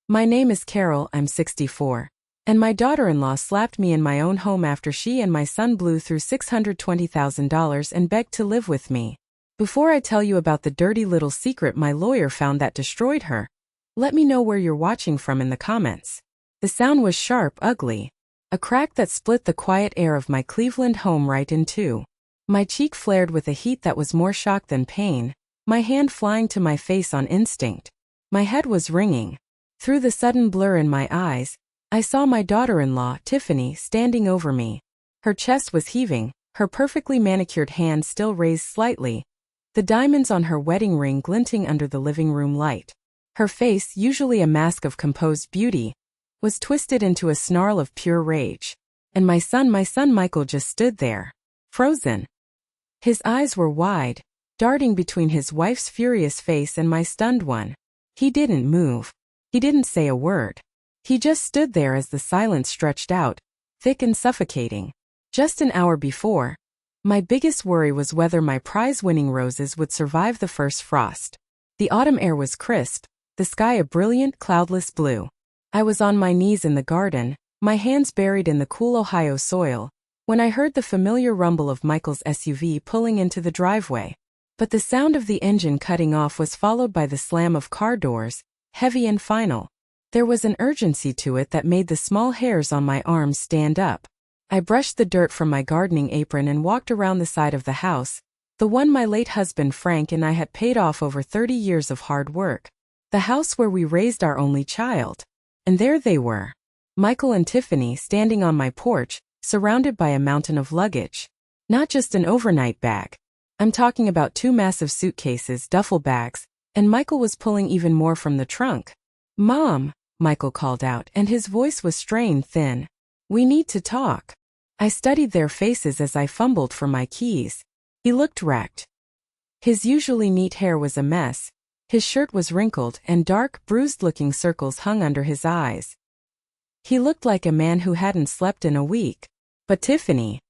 My name is Carol, I'm 64. And my daughter-in-law slapped me in my own home after she and my son blew through $620,000 and begged to live with me. Before I tell you about the dirty little secret my lawyer found that destroyed her, let me know where you're watching from in the comments. The sound was sharp, ugly. A crack that split the quiet air of my Cleveland home right in two. My cheek flared with a heat that was more shock than pain, my hand flying to my face on instinct. My head was ringing. Through the sudden blur in my eyes, I saw my daughter-in-law, Tiffany, standing over me. Her chest was heaving, her perfectly manicured hand still raised slightly, the diamonds on her wedding ring glinting under the living room light. Her face, usually a mask of composed beauty, was twisted into a snarl of pure rage. And my son Michael just stood there, frozen. His eyes were wide, darting between his wife's furious face and my stunned one. He didn't move. He didn't say a word. He just stood there as the silence stretched out, thick and suffocating. Just an hour before, my biggest worry was whether my prize-winning roses would survive the first frost. The autumn air was crisp, the sky a brilliant, cloudless blue. I was on my knees in the garden, my hands buried in the cool Ohio soil, when I heard the familiar rumble of Michael's SUV pulling into the driveway. But the sound of the engine cutting off was followed by the slam of car doors, heavy and final. There was an urgency to it that made the small hairs on my arms stand up. I brushed the dirt from my gardening apron and walked around the side of the house, the one my late husband Frank and I had paid off over 30 years of hard work. The house where we raised our only child. And there they were, Michael and Tiffany standing on my porch, surrounded by a mountain of luggage. Not just an overnight bag. I'm talking about 2 massive suitcases, duffel bags, and Michael was pulling even more from the trunk. "Mom," Michael called out, and his voice was strained thin. "We need to talk." I studied their faces as I fumbled for my keys. He looked wrecked. His usually neat hair was a mess. His shirt was wrinkled, and dark, bruised-looking circles hung under his eyes. He looked like a man who hadn't slept in a week. But Tiffany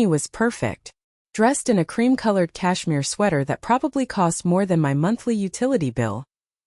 was perfect. Dressed in a cream-colored cashmere sweater that probably cost more than my monthly utility bill.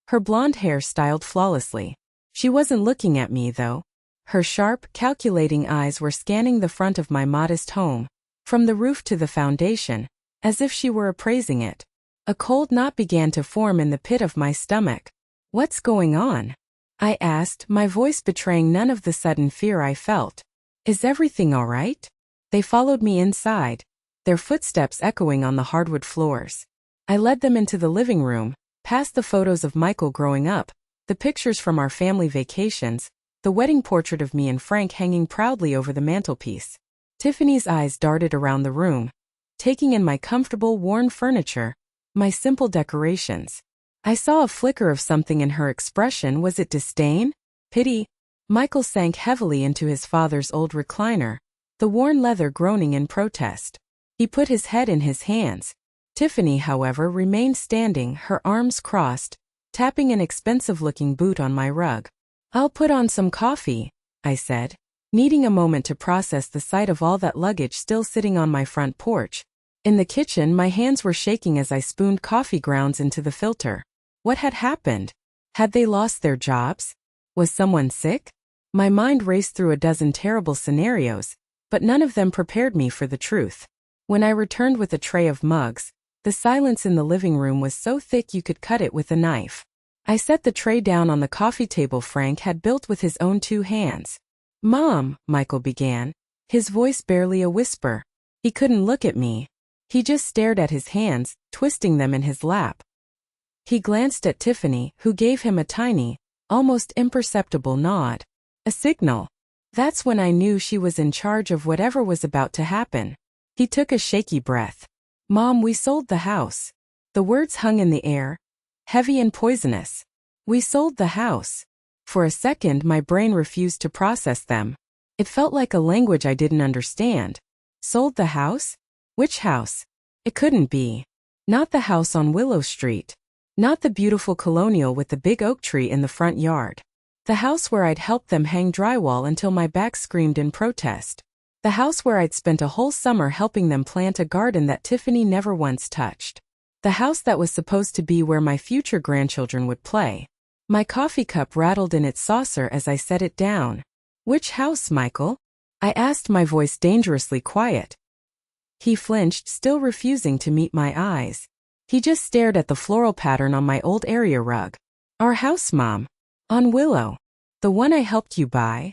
Her blonde hair styled flawlessly. She wasn't looking at me, though. Her sharp, calculating eyes were scanning the front of my modest home, from the roof to the foundation, as if she were appraising it. A cold knot began to form in the pit of my stomach. "What's going on?" I asked, my voice betraying none of the sudden fear I felt. "Is everything all right?" They followed me inside, their footsteps echoing on the hardwood floors. I led them into the living room, past the photos of Michael growing up, the pictures from our family vacations, the wedding portrait of me and Frank hanging proudly over the mantelpiece. Tiffany's eyes darted around the room, taking in my comfortable, worn furniture, my simple decorations. I saw a flicker of something in her expression. Was it disdain? Pity? Michael sank heavily into his father's old recliner, the worn leather groaning in protest. He put his head in his hands. Tiffany, however, remained standing, her arms crossed, tapping an expensive-looking boot on my rug. "I'll put on some coffee," I said, needing a moment to process the sight of all that luggage still sitting on my front porch. In the kitchen, my hands were shaking as I spooned coffee grounds into the filter. What had happened? Had they lost their jobs? Was someone sick? My mind raced through a dozen terrible scenarios, but none of them prepared me for the truth. When I returned with a tray of mugs, the silence in the living room was so thick you could cut it with a knife. I set the tray down on the coffee table Frank had built with his own 2 hands. "Mom," Michael began, his voice barely a whisper. He couldn't look at me. He just stared at his hands, twisting them in his lap. He glanced at Tiffany, who gave him a tiny, almost imperceptible nod. A signal. That's when I knew she was in charge of whatever was about to happen. He took a shaky breath. "Mom, we sold the house." The words hung in the air, heavy and poisonous. "We sold the house." For a second, my brain refused to process them. It felt like a language I didn't understand. Sold the house? Which house? It couldn't be. Not the house on Willow Street. Not the beautiful colonial with the big oak tree in the front yard. The house where I'd helped them hang drywall until my back screamed in protest. The house where I'd spent a whole summer helping them plant a garden that Tiffany never once touched. The house that was supposed to be where my future grandchildren would play. My coffee cup rattled in its saucer as I set it down. Which house, Michael? I asked, my voice dangerously quiet. He flinched, still refusing to meet my eyes. He just stared at the floral pattern on my old area rug. Our house, Mom. On Willow. The one I helped you buy?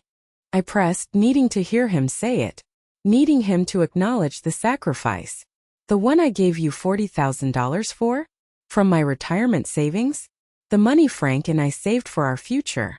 I pressed, needing to hear him say it. Needing him to acknowledge the sacrifice. The one I gave you $40,000 for? From my retirement savings? The money Frank and I saved for our future.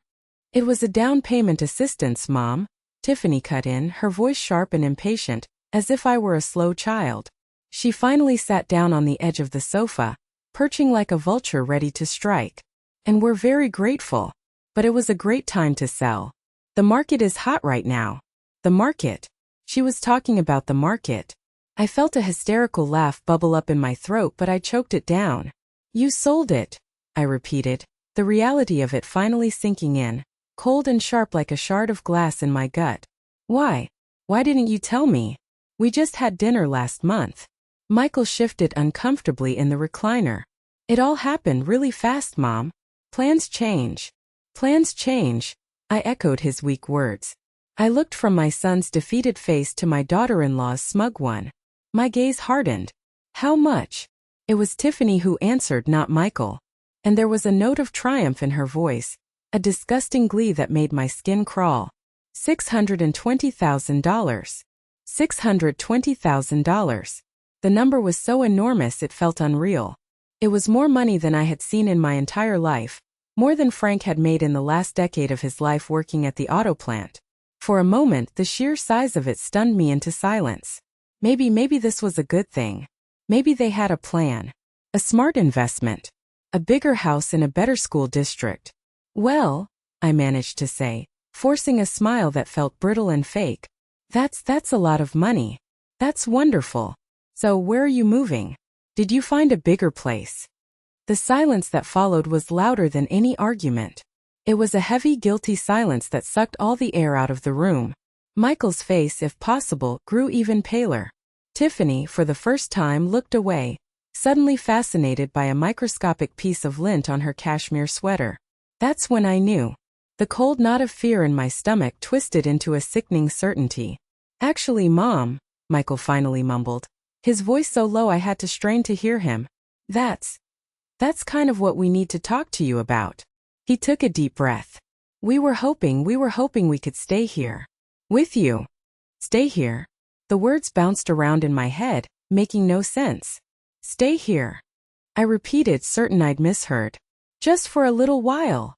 It was a down payment assistance, Mom. Tiffany cut in, her voice sharp and impatient, as if I were a slow child. She finally sat down on the edge of the sofa, perching like a vulture ready to strike. And we're very grateful. But it was a great time to sell. The market is hot right now. The market. She was talking about the market. I felt a hysterical laugh bubble up in my throat, but I choked it down. You sold it, I repeated, the reality of it finally sinking in, cold and sharp like a shard of glass in my gut. Why? Why didn't you tell me? We just had dinner last month. Michael shifted uncomfortably in the recliner. It all happened really fast, Mom. Plans change. Plans change, I echoed his weak words. I looked from my son's defeated face to my daughter-in-law's smug one. My gaze hardened. How much? It was Tiffany who answered, not Michael. And there was a note of triumph in her voice, a disgusting glee that made my skin crawl. $620,000. $620,000. The number was so enormous it felt unreal. It was more money than I had seen in my entire life, more than Frank had made in the last decade of his life working at the auto plant. For a moment, the sheer size of it stunned me into silence. Maybe this was a good thing. Maybe they had a plan. A smart investment. A bigger house in a better school district. Well, I managed to say, forcing a smile that felt brittle and fake. That's a lot of money. That's wonderful. So where are you moving? Did you find a bigger place? The silence that followed was louder than any argument. It was a heavy, guilty silence that sucked all the air out of the room. Michael's face, if possible, grew even paler. Tiffany, for the first time, looked away, suddenly fascinated by a microscopic piece of lint on her cashmere sweater. That's when I knew. The cold knot of fear in my stomach twisted into a sickening certainty. Actually, Mom, Michael finally mumbled, his voice so low I had to strain to hear him. That's kind of what we need to talk to you about. He took a deep breath. We were hoping we could stay here. With you. Stay here. The words bounced around in my head, making no sense. Stay here. I repeated, certain I'd misheard. Just for a little while.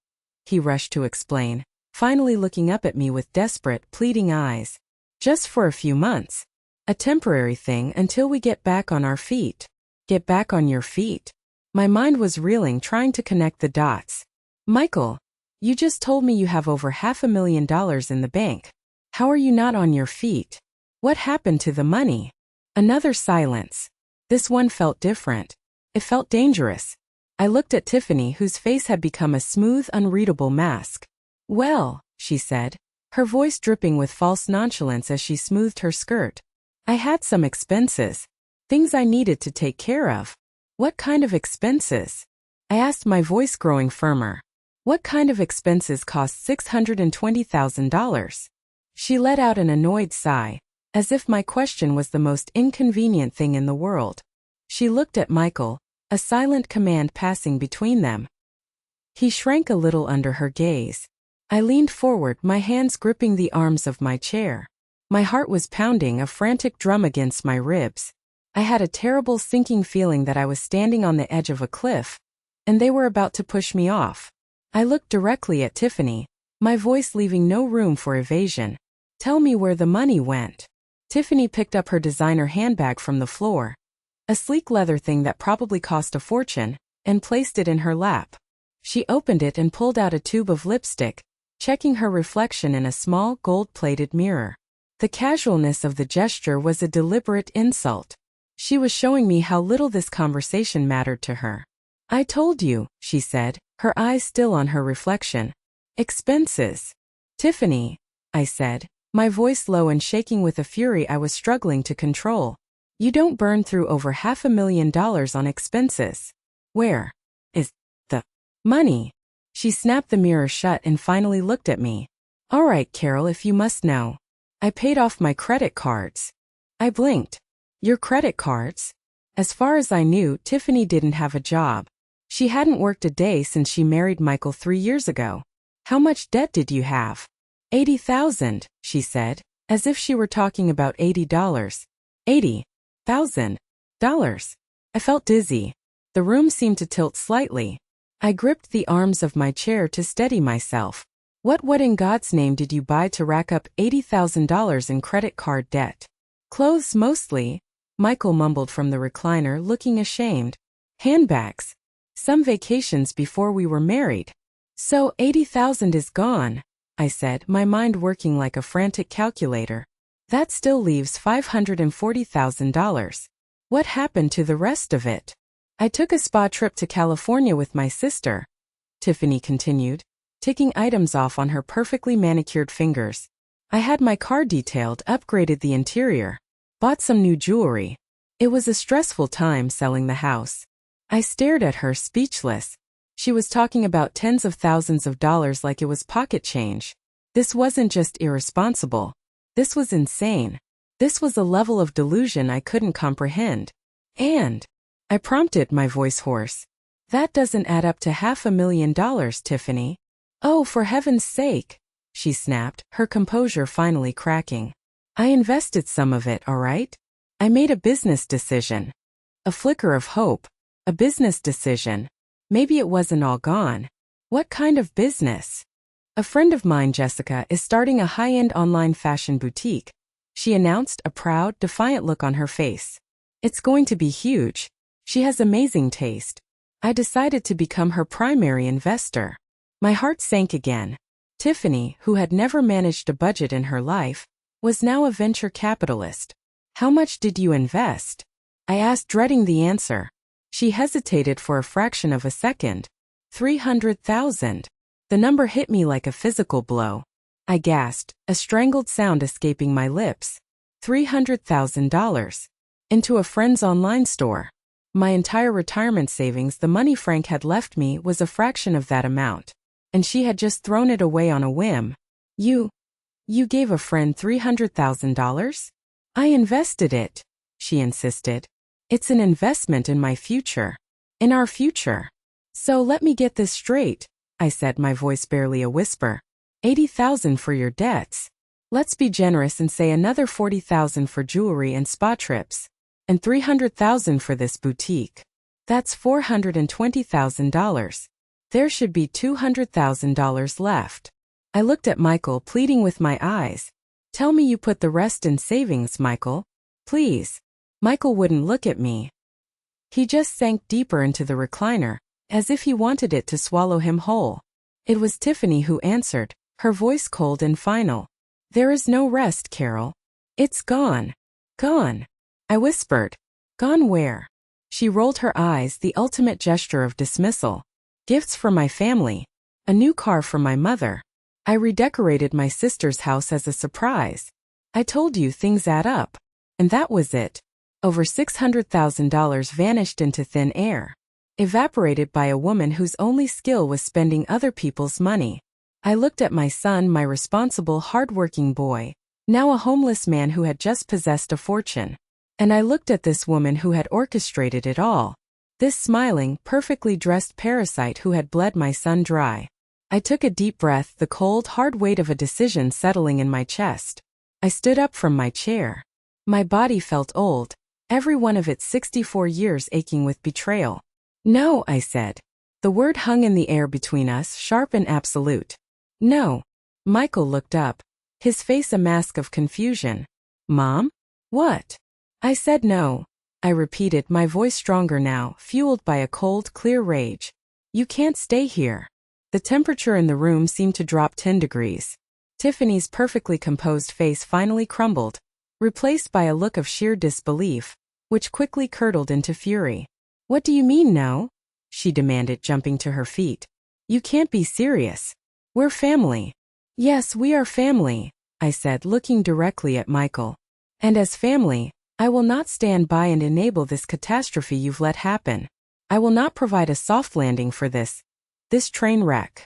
He rushed to explain, finally looking up at me with desperate, pleading eyes. Just for a few months. A temporary thing until we get back on our feet. Get back on your feet? My mind was reeling, trying to connect the dots. Michael, you just told me you have over $500,000 in the bank. How are you not on your feet? What happened to the money? Another silence. This one felt different. It felt dangerous. I looked at Tiffany, whose face had become a smooth, unreadable mask. Well, she said, her voice dripping with false nonchalance as she smoothed her skirt. I had some expenses. Things I needed to take care of. What kind of expenses? I asked, my voice growing firmer. What kind of expenses cost $620,000? She let out an annoyed sigh, as if my question was the most inconvenient thing in the world. She looked at Michael, a silent command passing between them. He shrank a little under her gaze. I leaned forward, my hands gripping the arms of my chair. My heart was pounding, a frantic drum against my ribs. I had a terrible sinking feeling that I was standing on the edge of a cliff, and they were about to push me off. I looked directly at Tiffany, my voice leaving no room for evasion. Tell me where the money went. Tiffany picked up her designer handbag from the floor, a sleek leather thing that probably cost a fortune, and placed it in her lap. She opened it and pulled out a tube of lipstick, checking her reflection in a small, gold-plated mirror. The casualness of the gesture was a deliberate insult. She was showing me how little this conversation mattered to her. I told you, she said, her eyes still on her reflection. Expenses. Tiffany, I said, my voice low and shaking with a fury I was struggling to control. You don't burn through over $500,000 on expenses. Where is the money? She snapped the mirror shut and finally looked at me. All right, Carol, if you must know. I paid off my credit cards. I blinked. Your credit cards? As far as I knew, Tiffany didn't have a job. She hadn't worked a day since she married Michael 3 years ago. How much debt did you have? $80,000, she said, as if she were talking about $80. $80,000. I felt dizzy. The room seemed to tilt slightly. I gripped the arms of my chair to steady myself. What in God's name did you buy to rack up $80,000 in credit card debt? Clothes mostly, Michael mumbled from the recliner, looking ashamed. Handbags. Some vacations before we were married. So $80,000 is gone, I said, my mind working like a frantic calculator. That still leaves $540,000. What happened to the rest of it? I took a spa trip to California with my sister, Tiffany continued, ticking items off on her perfectly manicured fingers. I had my car detailed, upgraded the interior, bought some new jewelry. It was a stressful time selling the house. I stared at her, speechless. She was talking about tens of thousands of dollars like it was pocket change. This wasn't just irresponsible. This was insane. This was a level of delusion I couldn't comprehend. And I prompted, my voice hoarse. That doesn't add up to $500,000, Tiffany. Oh, for heaven's sake, she snapped, her composure finally cracking. I invested some of it, all right? I made a business decision. A flicker of hope. A business decision. Maybe it wasn't all gone. What kind of business? A friend of mine, Jessica, is starting a high-end online fashion boutique, she announced, a proud, defiant look on her face. It's going to be huge. She has amazing taste. I decided to become her primary investor. My heart sank again. Tiffany, who had never managed a budget in her life, was now a venture capitalist. How much did you invest? I asked, dreading the answer. She hesitated for a fraction of a second. $300,000. The number hit me like a physical blow. I gasped, a strangled sound escaping my lips. $300,000. Into a friend's online store. My entire retirement savings, the money Frank had left me, was a fraction of that amount. And she had just thrown it away on a whim. You gave a friend $300,000? I invested it, she insisted. It's an investment in my future. In our future. So let me get this straight, I said, my voice barely a whisper. $80,000 for your debts. Let's be generous and say another $40,000 for jewelry and spa trips. And $300,000 for this boutique. That's $420,000. There should be $200,000 left. I looked at Michael, pleading with my eyes. Tell me you put the rest in savings, Michael. Please. Michael wouldn't look at me. He just sank deeper into the recliner, as if he wanted it to swallow him whole. It was Tiffany who answered, her voice cold and final. There is no rest, Carol. It's gone. Gone. I whispered. Gone where? She rolled her eyes, the ultimate gesture of dismissal. Gifts for my family. A new car for my mother. I redecorated my sister's house as a surprise. I told you things add up. And that was it. Over $600,000 vanished into thin air. Evaporated by a woman whose only skill was spending other people's money. I looked at my son, my responsible, hard-working boy, now a homeless man who had just possessed a fortune. And I looked at this woman who had orchestrated it all. This smiling, perfectly dressed parasite who had bled my son dry. I took a deep breath, the cold, hard weight of a decision settling in my chest. I stood up from my chair. My body felt old, every one of its 64 years aching with betrayal. No, I said. The word hung in the air between us, sharp and absolute. No. Michael looked up, his face a mask of confusion. Mom? What? I said no. I repeated, my voice stronger now, fueled by a cold, clear rage. You can't stay here. The temperature in the room seemed to drop 10 degrees. Tiffany's perfectly composed face finally crumbled, replaced by a look of sheer disbelief, which quickly curdled into fury. What do you mean no? She demanded, jumping to her feet. You can't be serious. We're family. Yes, we are family, I said, looking directly at Michael. And as family, I will not stand by and enable this catastrophe you've let happen. I will not provide a soft landing for this. This train wreck.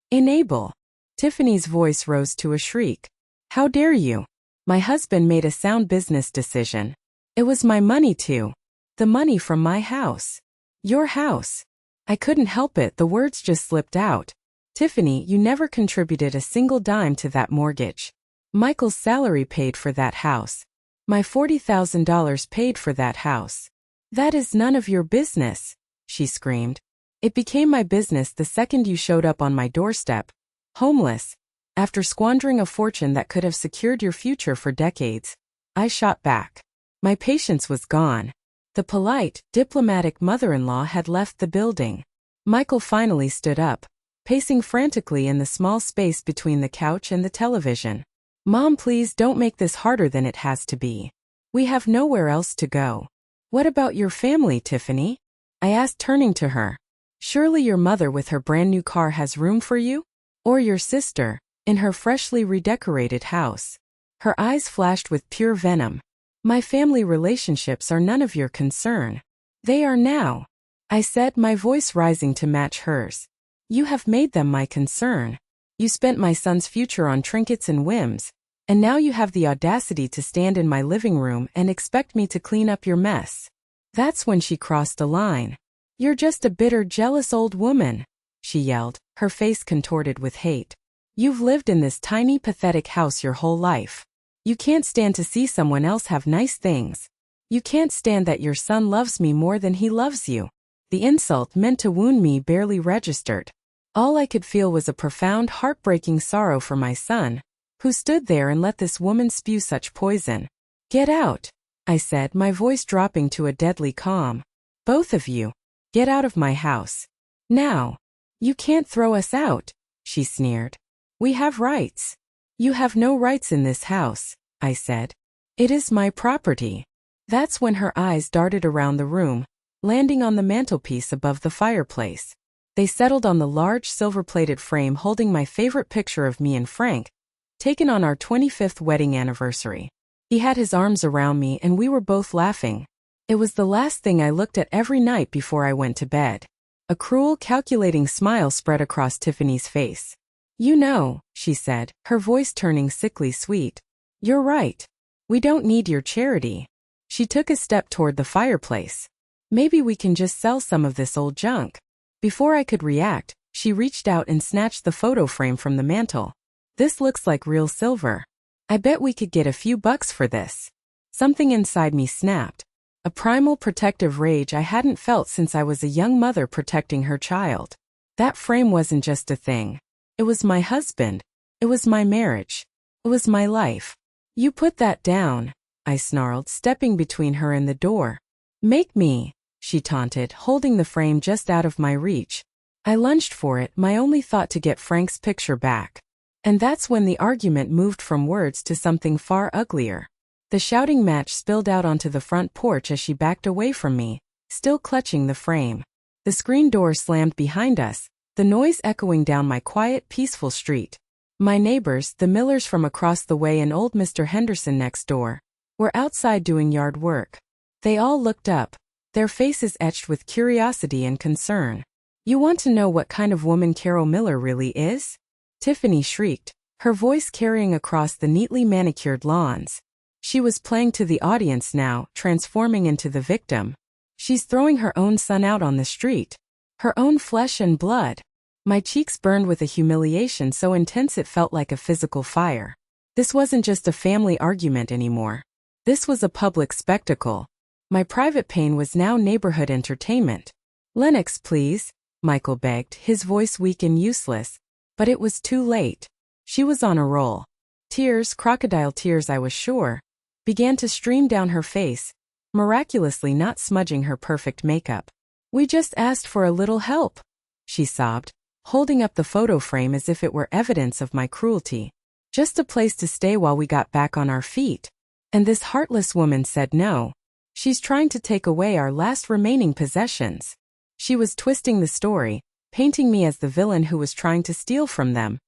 Enable. Tiffany's voice rose to a shriek. How dare you? My husband made a sound business decision. It was my money too. The money from my house. Your house. I couldn't help it, the words just slipped out. Tiffany, you never contributed a single dime to that mortgage. Michael's salary paid for that house. My $40,000 paid for that house. That is none of your business, she screamed. It became my business the second you showed up on my doorstep. Homeless. After squandering a fortune that could have secured your future for decades. I shot back. My patience was gone. The polite, diplomatic mother-in-law had left the building. Michael finally stood up, pacing frantically in the small space between the couch and the television. Mom, please don't make this harder than it has to be. We have nowhere else to go. What about your family, Tiffany? I asked, turning to her. Surely your mother with her brand new car has room for you? Or your sister, in her freshly redecorated house? Her eyes flashed with pure venom. My family relationships are none of your concern. They are now, I said, my voice rising to match hers. You have made them my concern. You spent my son's future on trinkets and whims, and now you have the audacity to stand in my living room and expect me to clean up your mess. That's when she crossed a line. You're just a bitter, jealous old woman, she yelled, her face contorted with hate. You've lived in this tiny, pathetic house your whole life. You can't stand to see someone else have nice things. You can't stand that your son loves me more than he loves you. The insult meant to wound me barely registered. All I could feel was a profound, heartbreaking sorrow for my son, who stood there and let this woman spew such poison. Get out, I said, my voice dropping to a deadly calm. Both of you. Get out of my house. Now. You can't throw us out, she sneered. We have rights. You have no rights in this house, I said. It is my property. That's when her eyes darted around the room, landing on the mantelpiece above the fireplace. They settled on the large silver-plated frame holding my favorite picture of me and Frank, taken on our 25th wedding anniversary. He had his arms around me and we were both laughing. It was the last thing I looked at every night before I went to bed. A cruel, calculating smile spread across Tiffany's face. You know, she said, her voice turning sickly sweet. You're right. We don't need your charity. She took a step toward the fireplace. Maybe we can just sell some of this old junk. Before I could react, she reached out and snatched the photo frame from the mantel. This looks like real silver. I bet we could get a few bucks for this. Something inside me snapped. A primal protective rage I hadn't felt since I was a young mother protecting her child. That frame wasn't just a thing. It was my husband. It was my marriage. It was my life. You put that down, I snarled, stepping between her and the door. Make me, she taunted, holding the frame just out of my reach. I lunged for it, my only thought to get Frank's picture back. And that's when the argument moved from words to something far uglier. The shouting match spilled out onto the front porch as she backed away from me, still clutching the frame. The screen door slammed behind us, the noise echoing down my quiet, peaceful street. My neighbors, the Millers from across the way and old Mr. Henderson next door, were outside doing yard work. They all looked up, their faces etched with curiosity and concern. You want to know what kind of woman Carol Miller really is? Tiffany shrieked, her voice carrying across the neatly manicured lawns. She was playing to the audience now, transforming into the victim. She's throwing her own son out on the street. Her own flesh and blood. My cheeks burned with a humiliation so intense it felt like a physical fire. This wasn't just a family argument anymore. This was a public spectacle. My private pain was now neighborhood entertainment. Lennox, please, Michael begged, his voice weak and useless. But it was too late. She was on a roll. Tears, crocodile tears I was sure, began to stream down her face, miraculously not smudging her perfect makeup. We just asked for a little help, she sobbed, holding up the photo frame as if it were evidence of my cruelty. Just a place to stay while we got back on our feet. And this heartless woman said no. She's trying to take away our last remaining possessions. She was twisting the story, painting me as the villain who was trying to steal from them,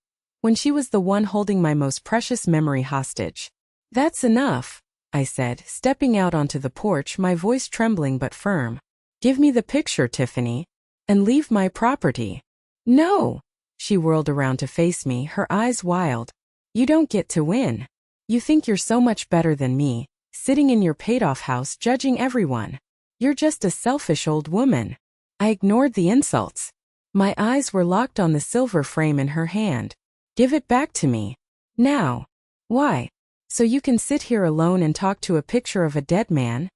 when she was the one holding my most precious memory hostage. That's enough, I said, stepping out onto the porch, my voice trembling but firm. Give me the picture, Tiffany, and leave my property. No! She whirled around to face me, her eyes wild. You don't get to win. You think you're so much better than me, sitting in your paid-off house judging everyone. You're just a selfish old woman. I ignored the insults. My eyes were locked on the silver frame in her hand. Give it back to me. Now. Why? So you can sit here alone and talk to a picture of a dead man?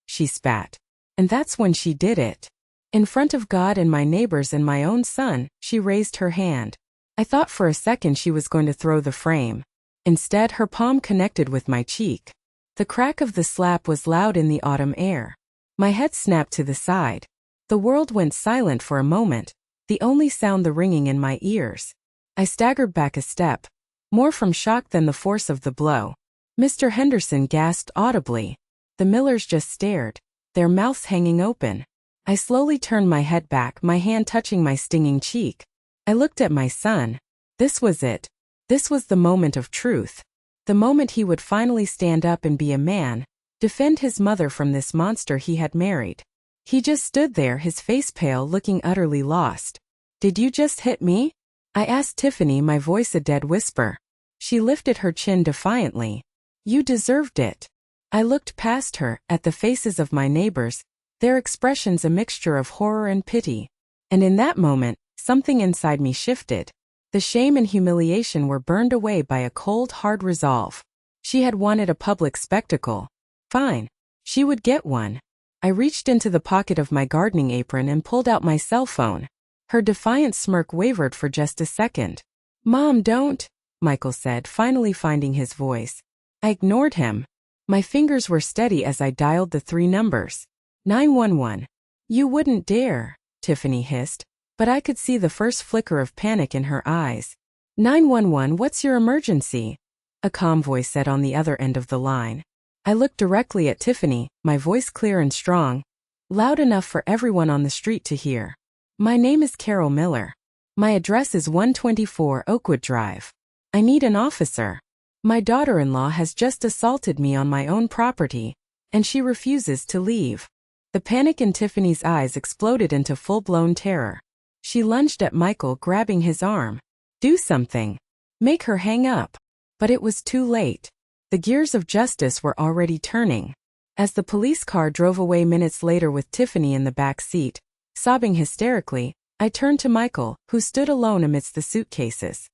She spat. And that's when she did it. In front of God and my neighbors and my own son, she raised her hand. I thought for a second she was going to throw the frame. Instead, her palm connected with my cheek. The crack of the slap was loud in the autumn air. My head snapped to the side. The world went silent for a moment, the only sound the ringing in my ears. I staggered back a step, more from shock than the force of the blow. Mr. Henderson gasped audibly. The Millers just stared, their mouths hanging open. I slowly turned my head back, my hand touching my stinging cheek. I looked at my son. This was it. This was the moment of truth. The moment he would finally stand up and be a man, defend his mother from this monster he had married. He just stood there, his face pale, looking utterly lost. Did you just hit me? I asked Tiffany, my voice a dead whisper. She lifted her chin defiantly. You deserved it. I looked past her, at the faces of my neighbors, their expressions a mixture of horror and pity. And in that moment, something inside me shifted. The shame and humiliation were burned away by a cold, hard resolve. She had wanted a public spectacle. Fine. She would get one. I reached into the pocket of my gardening apron and pulled out my cell phone. Her defiant smirk wavered for just a second. Mom, don't, Michael said, finally finding his voice. I ignored him. My fingers were steady as I dialed the 3 numbers. 911. You wouldn't dare, Tiffany hissed, but I could see the first flicker of panic in her eyes. 911, what's your emergency? A calm voice said on the other end of the line. I looked directly at Tiffany, my voice clear and strong, loud enough for everyone on the street to hear. My name is Carol Miller. My address is 124 Oakwood Drive. I need an officer. My daughter-in-law has just assaulted me on my own property, and she refuses to leave. The panic in Tiffany's eyes exploded into full-blown terror. She lunged at Michael, grabbing his arm. Do something. Make her hang up. But it was too late. The gears of justice were already turning. As the police car drove away minutes later with Tiffany in the back seat, sobbing hysterically, I turned to Michael, who stood alone amidst the suitcases.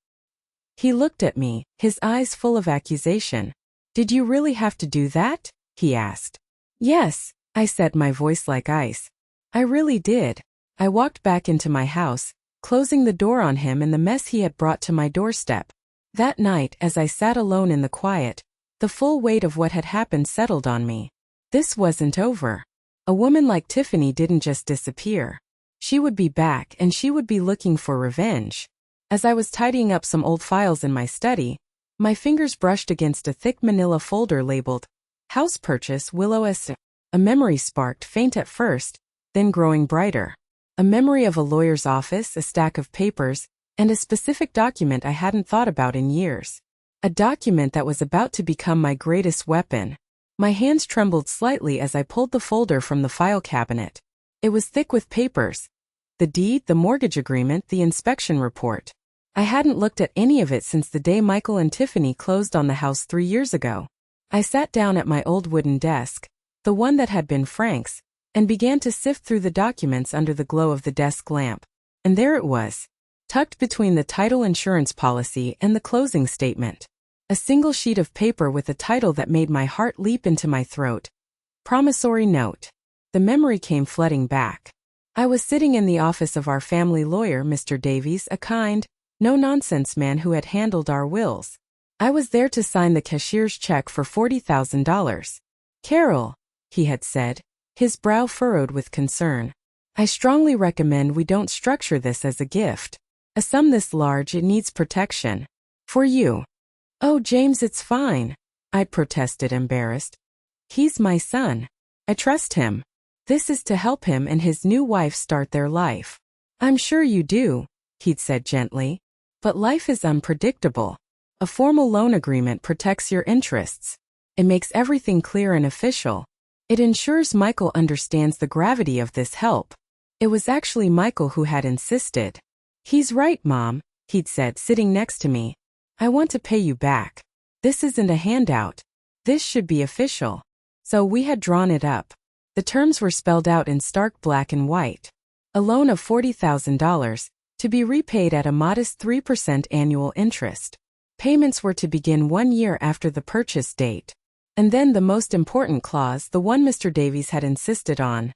He looked at me, his eyes full of accusation. Did you really have to do that? He asked. Yes, I said, my voice like ice. I really did. I walked back into my house, closing the door on him and the mess he had brought to my doorstep. That night, as I sat alone in the quiet, the full weight of what had happened settled on me. This wasn't over. A woman like Tiffany didn't just disappear. She would be back, and she would be looking for revenge. As I was tidying up some old files in my study, my fingers brushed against a thick manila folder labeled House Purchase Willow S. A memory sparked, faint at first, then growing brighter. A memory of a lawyer's office, a stack of papers, and a specific document I hadn't thought about in years. A document that was about to become my greatest weapon. My hands trembled slightly as I pulled the folder from the file cabinet. It was thick with papers. The deed, the mortgage agreement, the inspection report. I hadn't looked at any of it since the day Michael and Tiffany closed on the house 3 years ago. I sat down at my old wooden desk, the one that had been Frank's, and began to sift through the documents under the glow of the desk lamp. And there it was, tucked between the title insurance policy and the closing statement. A single sheet of paper with a title that made my heart leap into my throat. Promissory note. The memory came flooding back. I was sitting in the office of our family lawyer, Mr. Davies, a kind, no-nonsense man who had handled our wills. I was there to sign the cashier's check for $40,000. Carol, he had said, his brow furrowed with concern. I strongly recommend we don't structure this as a gift. A sum this large, it needs protection. For you. Oh, James, it's fine, I'd protested, embarrassed. He's my son. I trust him. This is to help him and his new wife start their life. I'm sure you do, he'd said gently. But life is unpredictable. A formal loan agreement protects your interests. It makes everything clear and official. It ensures Michael understands the gravity of this help. It was actually Michael who had insisted. "He's right, Mom," he'd said, sitting next to me. "I want to pay you back. This isn't a handout. This should be official." So we had drawn it up. The terms were spelled out in stark black and white. A loan of $40,000, to be repaid at a modest 3% annual interest. Payments were to begin 1 year after the purchase date. And then the most important clause, the one Mr. Davies had insisted on.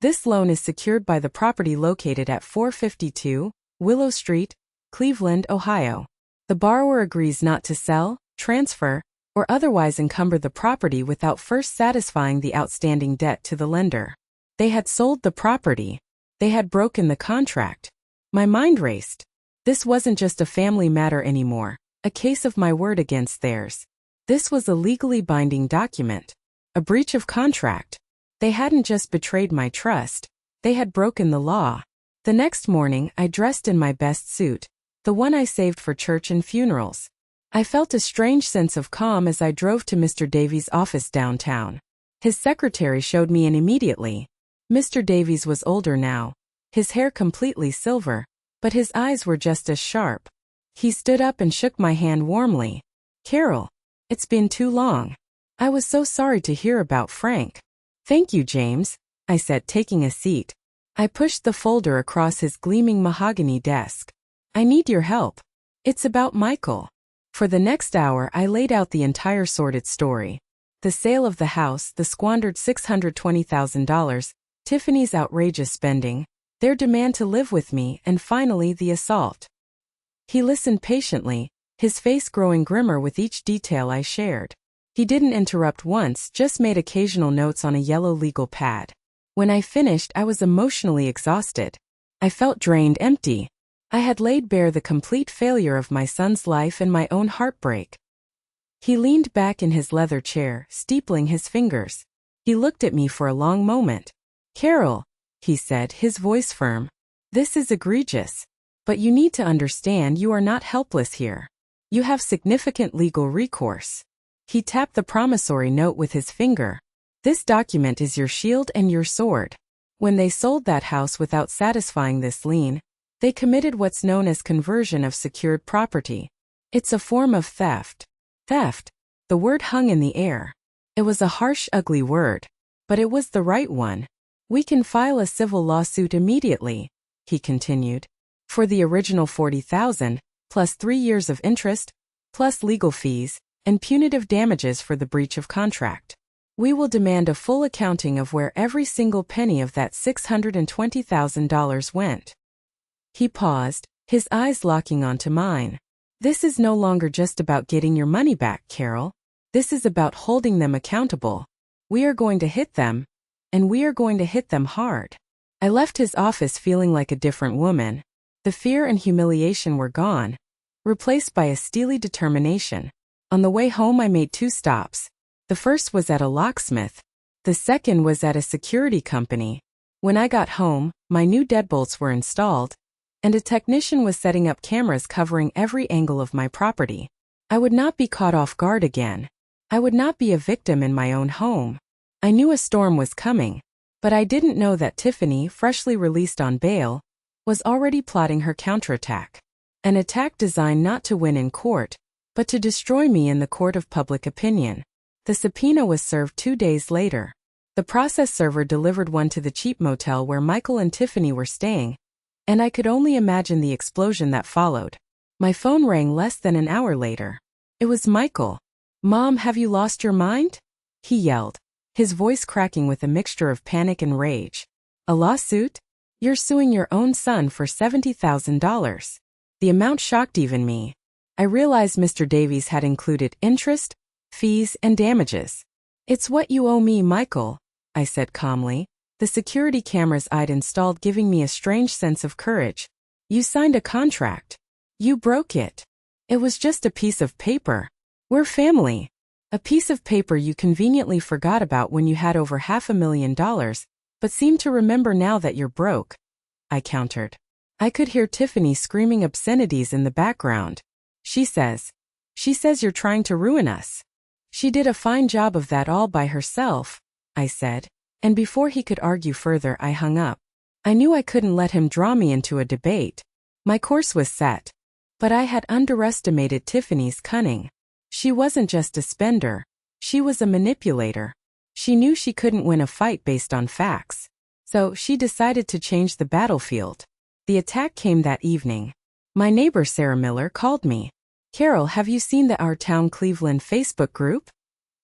This loan is secured by the property located at 452 Willow Street, Cleveland, Ohio. The borrower agrees not to sell, transfer, or otherwise encumber the property without first satisfying the outstanding debt to the lender. They had sold the property. They had broken the contract. My mind raced. This wasn't just a family matter anymore, a case of my word against theirs. This was a legally binding document. A breach of contract. They hadn't just betrayed my trust, they had broken the law. The next morning, I dressed in my best suit, the one I saved for church and funerals. I felt a strange sense of calm as I drove to Mr. Davies' office downtown. His secretary showed me in immediately. Mr. Davies was older now, his hair completely silver, but his eyes were just as sharp. He stood up and shook my hand warmly. "Carol, it's been too long. I was so sorry to hear about Frank." "Thank you, James," I said, taking a seat. I pushed the folder across his gleaming mahogany desk. "I need your help. It's about Michael." For the next hour I laid out the entire sordid story. The sale of the house, the squandered $620,000, Tiffany's outrageous spending, their demand to live with me, and finally the assault. He listened patiently, his face growing grimmer with each detail I shared. He didn't interrupt once, just made occasional notes on a yellow legal pad. When I finished, I was emotionally exhausted. I felt drained, empty. I had laid bare the complete failure of my son's life and my own heartbreak. He leaned back in his leather chair, steepling his fingers. He looked at me for a long moment. "Carol," he said, his voice firm, "this is egregious. But you need to understand you are not helpless here. You have significant legal recourse." He tapped the promissory note with his finger. "This document is your shield and your sword. When they sold that house without satisfying this lien, they committed what's known as conversion of secured property. It's a form of theft." Theft. The word hung in the air. It was a harsh, ugly word. But it was the right one. "We can file a civil lawsuit immediately," he continued. "For the original $40,000, plus 3 years of interest, plus legal fees, and punitive damages for the breach of contract. We will demand a full accounting of where every single penny of that $620,000 went." He paused, his eyes locking onto mine. "This is no longer just about getting your money back, Carol. This is about holding them accountable. We are going to hit them, and we are going to hit them hard." I left his office feeling like a different woman. The fear and humiliation were gone, replaced by a steely determination. On the way home I made 2 stops. The first was at a locksmith. The second was at a security company. When I got home, my new deadbolts were installed, and a technician was setting up cameras covering every angle of my property. I would not be caught off guard again. I would not be a victim in my own home. I knew a storm was coming, but I didn't know that Tiffany, freshly released on bail, was already plotting her counterattack. An attack designed not to win in court, but to destroy me in the court of public opinion. The subpoena was served 2 days later. The process server delivered one to the cheap motel where Michael and Tiffany were staying, and I could only imagine the explosion that followed. My phone rang less than an hour later. It was Michael. "Mom, have you lost your mind?" he yelled, his voice cracking with a mixture of panic and rage. "A lawsuit? You're suing your own son for $70,000. The amount shocked even me. I realized Mr. Davies had included interest, fees, and damages. "It's what you owe me, Michael," I said calmly, the security cameras I'd installed giving me a strange sense of courage. "You signed a contract. You broke it. It was just a piece of paper. We're family." "A piece of paper you conveniently forgot about when you had over $500,000, but seem to remember now that you're broke," I countered. I could hear Tiffany screaming obscenities in the background. She says you're trying to ruin us." "She did a fine job of that all by herself," I said, and before he could argue further I hung up. I knew I couldn't let him draw me into a debate. My course was set. But I had underestimated Tiffany's cunning. She wasn't just a spender. She was a manipulator. She knew she couldn't win a fight based on facts. So she decided to change the battlefield. The attack came that evening. My neighbor Sarah Miller called me. "Carol, have you seen the Our Town Cleveland Facebook group?"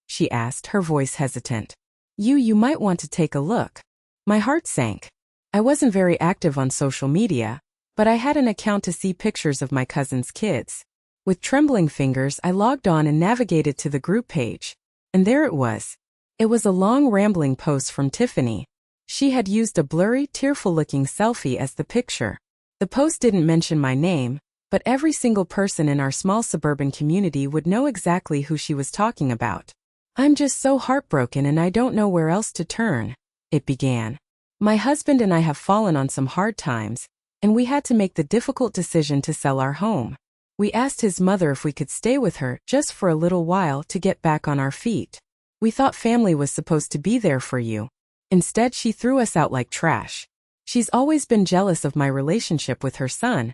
she asked, her voice hesitant. You might want to take a look." My heart sank. I wasn't very active on social media, but I had an account to see pictures of my cousin's kids. With trembling fingers, I logged on and navigated to the group page. And there it was. It was a long rambling post from Tiffany. She had used a blurry, tearful-looking selfie as the picture. The post didn't mention my name, but every single person in our small suburban community would know exactly who she was talking about. "I'm just so heartbroken and I don't know where else to turn," it began. "My husband and I have fallen on some hard times, and we had to make the difficult decision to sell our home. We asked his mother if we could stay with her just for a little while to get back on our feet. We thought family was supposed to be there for you. Instead, she threw us out like trash. She's always been jealous of my relationship with her son,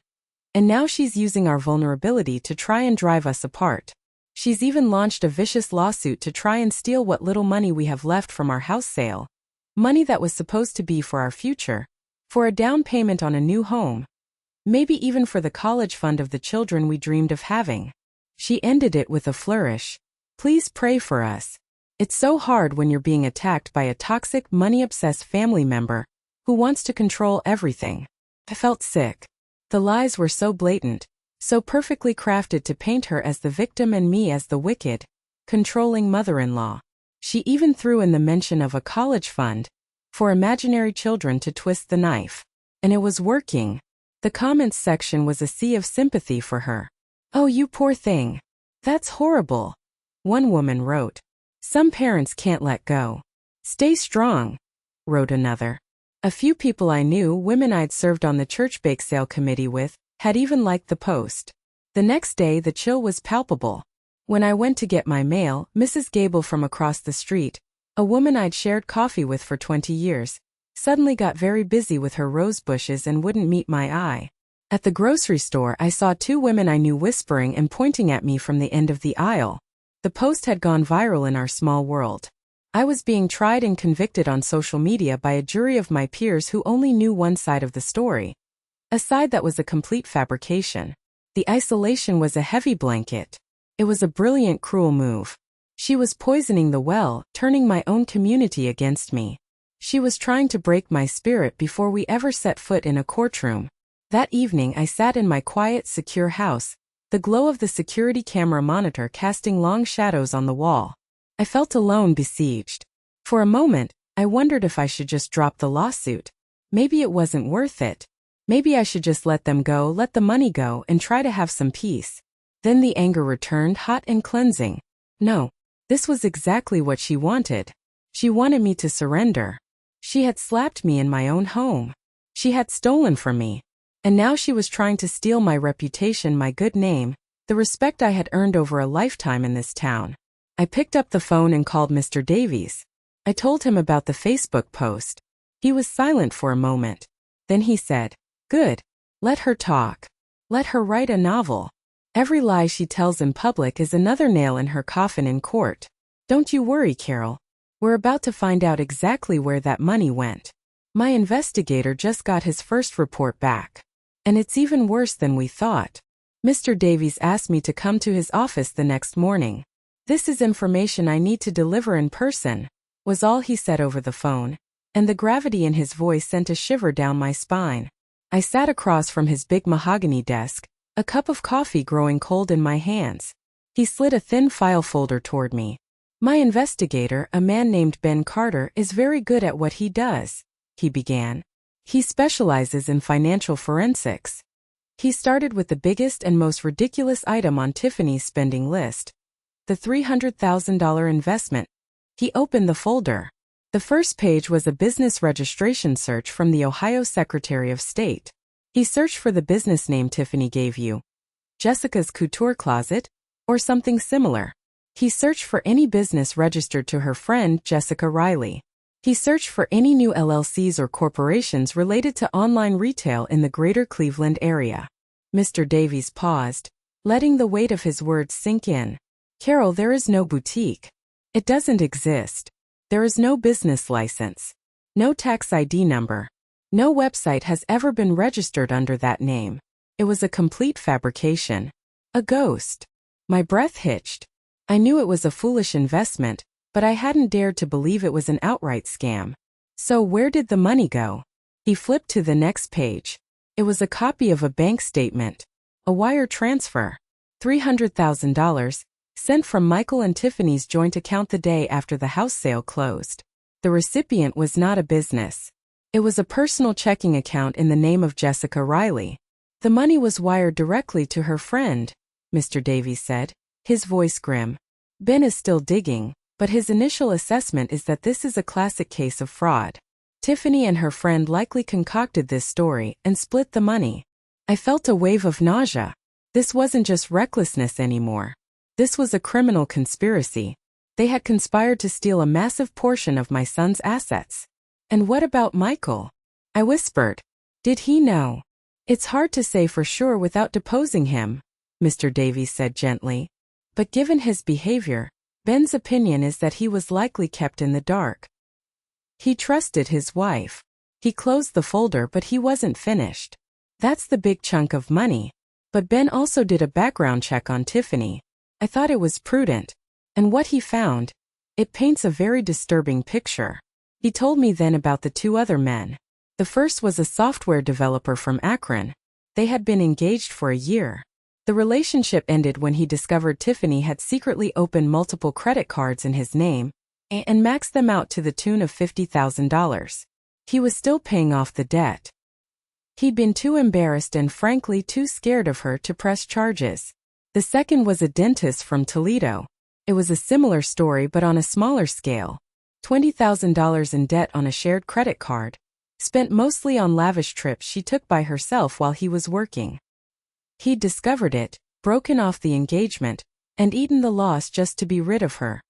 and now she's using our vulnerability to try and drive us apart. She's even launched a vicious lawsuit to try and steal what little money we have left from our house sale. Money that was supposed to be for our future, for a down payment on a new home, maybe even for the college fund of the children we dreamed of having." She ended it with a flourish. "Please pray for us. It's so hard when you're being attacked by a toxic, money-obsessed family member who wants to control everything." I felt sick. The lies were so blatant, so perfectly crafted to paint her as the victim and me as the wicked, controlling mother-in-law. She even threw in the mention of a college fund for imaginary children to twist the knife. And it was working. The comments section was a sea of sympathy for her. "Oh, you poor thing. That's horrible," one woman wrote. "Some parents can't let go. Stay strong," wrote another. A few people I knew, women I'd served on the church bake sale committee with, had even liked the post. The next day the chill was palpable. When I went to get my mail, Mrs. Gable from across the street, a woman I'd shared coffee with for 20 years, suddenly got very busy with her rose bushes and wouldn't meet my eye. At the grocery store I saw two women I knew whispering and pointing at me from the end of the aisle. The post had gone viral in our small world. I was being tried and convicted on social media by a jury of my peers who only knew one side of the story. A side that was a complete fabrication. The isolation was a heavy blanket. It was a brilliant, cruel move. She was poisoning the well, turning my own community against me. She was trying to break my spirit before we ever set foot in a courtroom. That evening I sat in my quiet, secure house, the glow of the security camera monitor casting long shadows on the wall. I felt alone, besieged. For a moment, I wondered if I should just drop the lawsuit. Maybe it wasn't worth it. Maybe I should just let them go, let the money go, and try to have some peace. Then the anger returned, hot and cleansing. No, this was exactly what she wanted. She wanted me to surrender. She had slapped me in my own home. She had stolen from me. And now she was trying to steal my reputation, my good name, the respect I had earned over a lifetime in this town. I picked up the phone and called Mr. Davies. I told him about the Facebook post. He was silent for a moment. Then he said, "Good. Let her talk. Let her write a novel. Every lie she tells in public is another nail in her coffin in court. Don't you worry, Carol. We're about to find out exactly where that money went. My investigator just got his first report back. And it's even worse than we thought. Mr. Davies asked me to come to his office the next morning. This is information I need to deliver in person," was all he said over the phone, and the gravity in his voice sent a shiver down my spine. I sat across from his big mahogany desk, a cup of coffee growing cold in my hands. He slid a thin file folder toward me. "My investigator, a man named Ben Carter, is very good at what he does," he began. "He specializes in financial forensics. He started with the biggest and most ridiculous item on Tiffany's spending list, the $300,000 investment." He opened the folder. The first page was a business registration search from the Ohio Secretary of State. He searched for the business name Tiffany gave you, Jessica's Couture Closet, or something similar. He searched for any business registered to her friend Jessica Riley. He searched for any new LLCs or corporations related to online retail in the greater Cleveland area. Mr. Davies paused, letting the weight of his words sink in. Carol, there is no boutique. It doesn't exist. There is no business license. No tax ID number. No website has ever been registered under that name. It was a complete fabrication. A ghost. My breath hitched. I knew it was a foolish investment, but I hadn't dared to believe it was an outright scam. So where did the money go? He flipped to the next page. It was a copy of a bank statement. A wire transfer. $300,000, sent from Michael and Tiffany's joint account the day after the house sale closed. The recipient was not a business. It was a personal checking account in the name of Jessica Riley. The money was wired directly to her friend, Mr. Davies said, his voice grim. Ben is still digging, but his initial assessment is that this is a classic case of fraud. Tiffany and her friend likely concocted this story and split the money. I felt a wave of nausea. This wasn't just recklessness anymore. This was a criminal conspiracy. They had conspired to steal a massive portion of my son's assets. And what about Michael? I whispered. Did he know? It's hard to say for sure without deposing him, Mr. Davies said gently. But given his behavior, Ben's opinion is that he was likely kept in the dark. He trusted his wife. He closed the folder, but he wasn't finished. That's the big chunk of money. But Ben also did a background check on Tiffany. I thought it was prudent. And what he found? It paints a very disturbing picture. He told me then about the two other men. The first was a software developer from Akron. They had been engaged for a year. The relationship ended when he discovered Tiffany had secretly opened multiple credit cards in his name and maxed them out to the tune of $50,000. He was still paying off the debt. He'd been too embarrassed and frankly too scared of her to press charges. The second was a dentist from Toledo. It was a similar story but on a smaller scale. $20,000 in debt on a shared credit card. Spent mostly on lavish trips she took by herself while he was working. He'd discovered it, broken off the engagement, and eaten the loss just to be rid of her.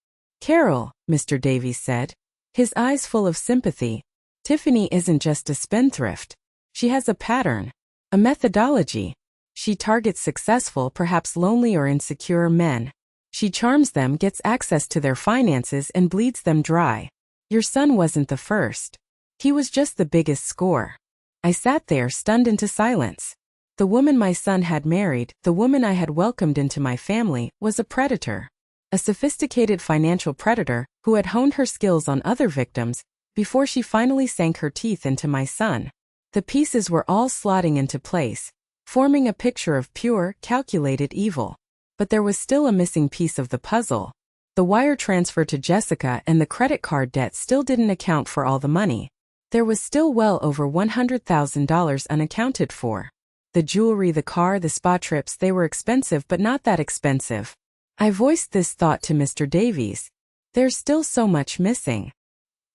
Carol, Mr. Davies said, his eyes full of sympathy, Tiffany isn't just a spendthrift. She has a pattern, a methodology. She targets successful, perhaps lonely or insecure men. She charms them, gets access to their finances, and bleeds them dry. Your son wasn't the first. He was just the biggest score. I sat there stunned into silence. The woman my son had married, the woman I had welcomed into my family, was a predator. A sophisticated financial predator who had honed her skills on other victims before she finally sank her teeth into my son. The pieces were all slotting into place, forming a picture of pure, calculated evil. But there was still a missing piece of the puzzle. The wire transfer to Jessica and the credit card debt still didn't account for all the money. There was still well over $100,000 unaccounted for. The jewelry, the car, the spa trips, they were expensive but not that expensive. I voiced this thought to Mr. Davies. There's still so much missing.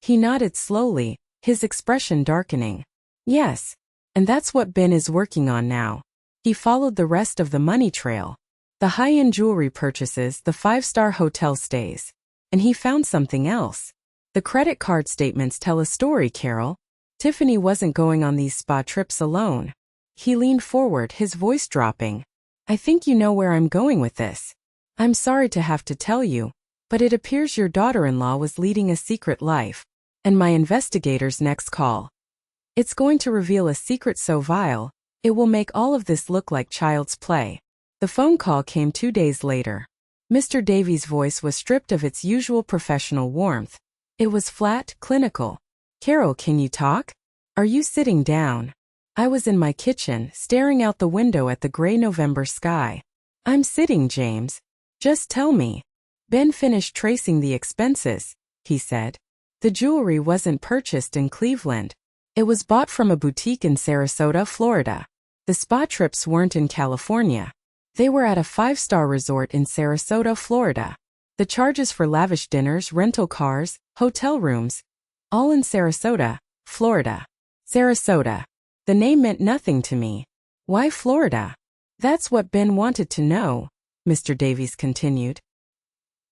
He nodded slowly, his expression darkening. Yes. And that's what Ben is working on now. He followed the rest of the money trail. The high-end jewelry purchases, the five-star hotel stays. And he found something else. The credit card statements tell a story, Carol. Tiffany wasn't going on these spa trips alone. He leaned forward, his voice dropping. I think you know where I'm going with this. I'm sorry to have to tell you, but it appears your daughter-in-law was leading a secret life. And my investigator's next call. It's going to reveal a secret so vile, it will make all of this look like child's play. The phone call came 2 days later. Mr. Davies' voice was stripped of its usual professional warmth. It was flat, clinical. Carol, can you talk? Are you sitting down? I was in my kitchen, staring out the window at the gray November sky. I'm sitting, James. Just tell me. Ben finished tracing the expenses, he said. The jewelry wasn't purchased in Cleveland. It was bought from a boutique in Sarasota, Florida. The spa trips weren't in California. They were at a five-star resort in Sarasota, Florida. The charges for lavish dinners, rental cars, hotel rooms, all in Sarasota, Florida. Sarasota. The name meant nothing to me. Why Florida? That's what Ben wanted to know, Mr. Davies continued.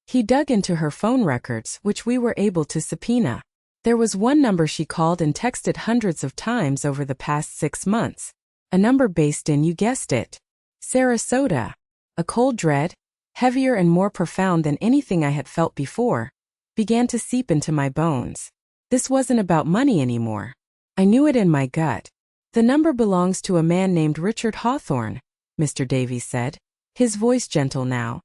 He dug into her phone records, which we were able to subpoena. There was one number she called and texted hundreds of times over the past 6 months. A number based in, you guessed it, Sarasota. A cold dread, heavier and more profound than anything I had felt before, began to seep into my bones. This wasn't about money anymore. I knew it in my gut. The number belongs to a man named Richard Hawthorne, Mr. Davies said, his voice gentle now.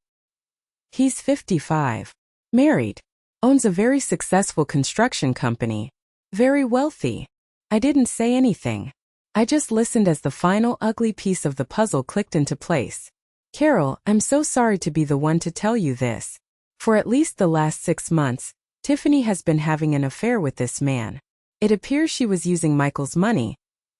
He's 55. Married. Owns a very successful construction company. Very wealthy. I didn't say anything. I just listened as the final ugly piece of the puzzle clicked into place. Carol, I'm so sorry to be the one to tell you this. For at least the last 6 months, Tiffany has been having an affair with this man. It appears she was using Michael's money,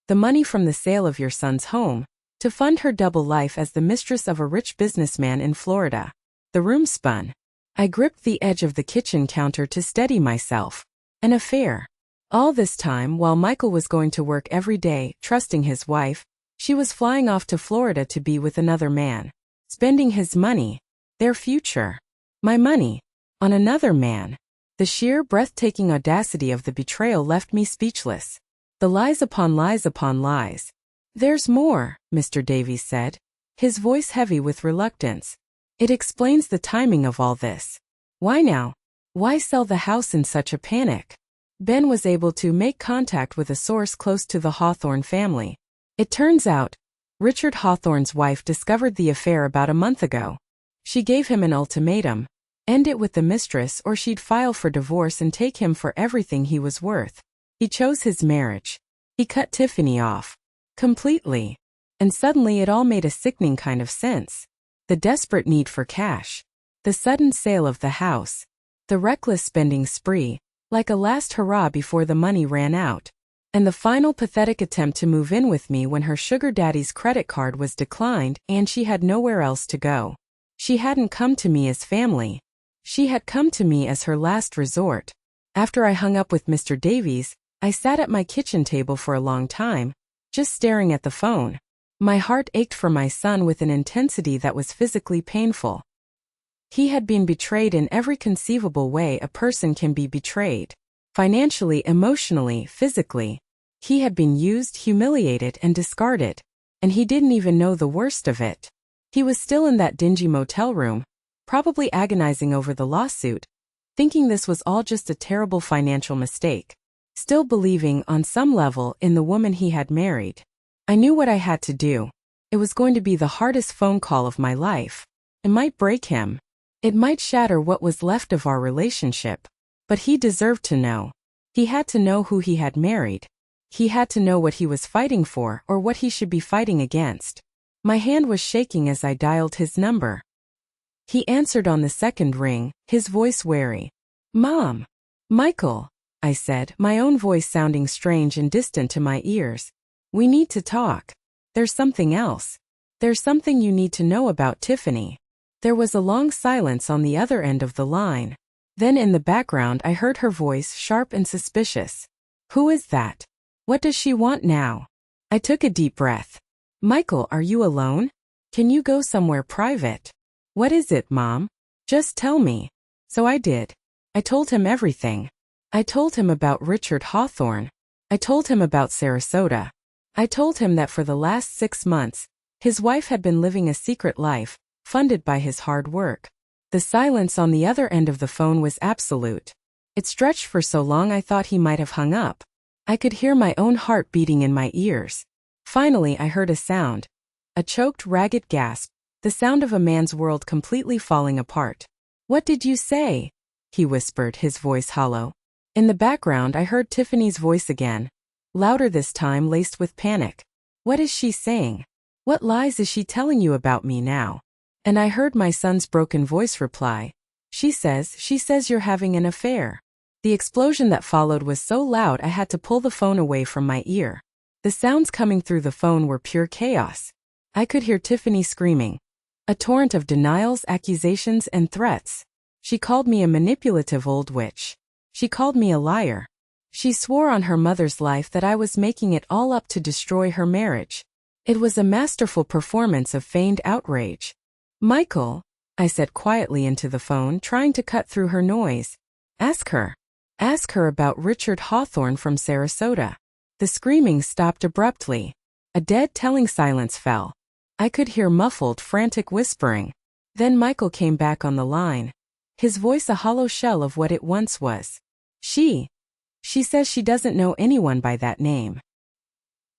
the money from the sale of your son's home, to fund her double life as the mistress of a rich businessman in Florida. The room spun. I gripped the edge of the kitchen counter to steady myself. An affair. All this time, while Michael was going to work every day, trusting his wife, she was flying off to Florida to be with another man. Spending his money, their future, my money, on another man. The sheer, breathtaking audacity of the betrayal left me speechless. The lies upon lies upon lies. There's more, Mr. Davies said, his voice heavy with reluctance. It explains the timing of all this. Why now? Why sell the house in such a panic? Ben was able to make contact with a source close to the Hawthorne family. It turns out, Richard Hawthorne's wife discovered the affair about a month ago. She gave him an ultimatum. End it with the mistress or she'd file for divorce and take him for everything he was worth. He chose his marriage. He cut Tiffany off. Completely. And suddenly it all made a sickening kind of sense. The desperate need for cash. The sudden sale of the house. The reckless spending spree, like a last hurrah before the money ran out. And the final pathetic attempt to move in with me when her sugar daddy's credit card was declined and she had nowhere else to go. She hadn't come to me as family. She had come to me as her last resort. After I hung up with Mr. Davies, I sat at my kitchen table for a long time, just staring at the phone. My heart ached for my son with an intensity that was physically painful. He had been betrayed in every conceivable way a person can be betrayed. Financially, emotionally, physically. He had been used, humiliated, and discarded. And he didn't even know the worst of it. He was still in that dingy motel room, probably agonizing over the lawsuit, thinking this was all just a terrible financial mistake. Still believing, on some level, in the woman he had married. I knew what I had to do. It was going to be the hardest phone call of my life. It might break him. It might shatter what was left of our relationship. But he deserved to know. He had to know who he had married. He had to know what he was fighting for or what he should be fighting against. My hand was shaking as I dialed his number. He answered on the second ring, his voice wary. "Mom." "Michael," I said, my own voice sounding strange and distant to my ears. "We need to talk. There's something else. There's something you need to know about Tiffany." There was a long silence on the other end of the line. Then in the background I heard her voice, sharp and suspicious. "Who is that? What does she want now?" I took a deep breath. "Michael, are you alone? Can you go somewhere private?" "What is it, Mom? Just tell me." So I did. I told him everything. I told him about Richard Hawthorne. I told him about Sarasota. I told him that for the last 6 months, his wife had been living a secret life, funded by his hard work. The silence on the other end of the phone was absolute. It stretched for so long I thought he might have hung up. I could hear my own heart beating in my ears. Finally I heard a sound. A choked, ragged gasp, the sound of a man's world completely falling apart. "What did you say?" he whispered, his voice hollow. In the background I heard Tiffany's voice again, louder this time, laced with panic. "What is she saying? What lies is she telling you about me now?" And I heard my son's broken voice reply. She says you're having an affair." The explosion that followed was so loud I had to pull the phone away from my ear. The sounds coming through the phone were pure chaos. I could hear Tiffany screaming. A torrent of denials, accusations, and threats. She called me a manipulative old witch. She called me a liar. She swore on her mother's life that I was making it all up to destroy her marriage. It was a masterful performance of feigned outrage. "Michael," I said quietly into the phone, trying to cut through her noise. Ask her about Richard Hawthorne from Sarasota." The screaming stopped abruptly. A dead, telling silence fell. I could hear muffled, frantic whispering. Then Michael came back on the line. His voice a hollow shell of what it once was. She says she doesn't know anyone by that name.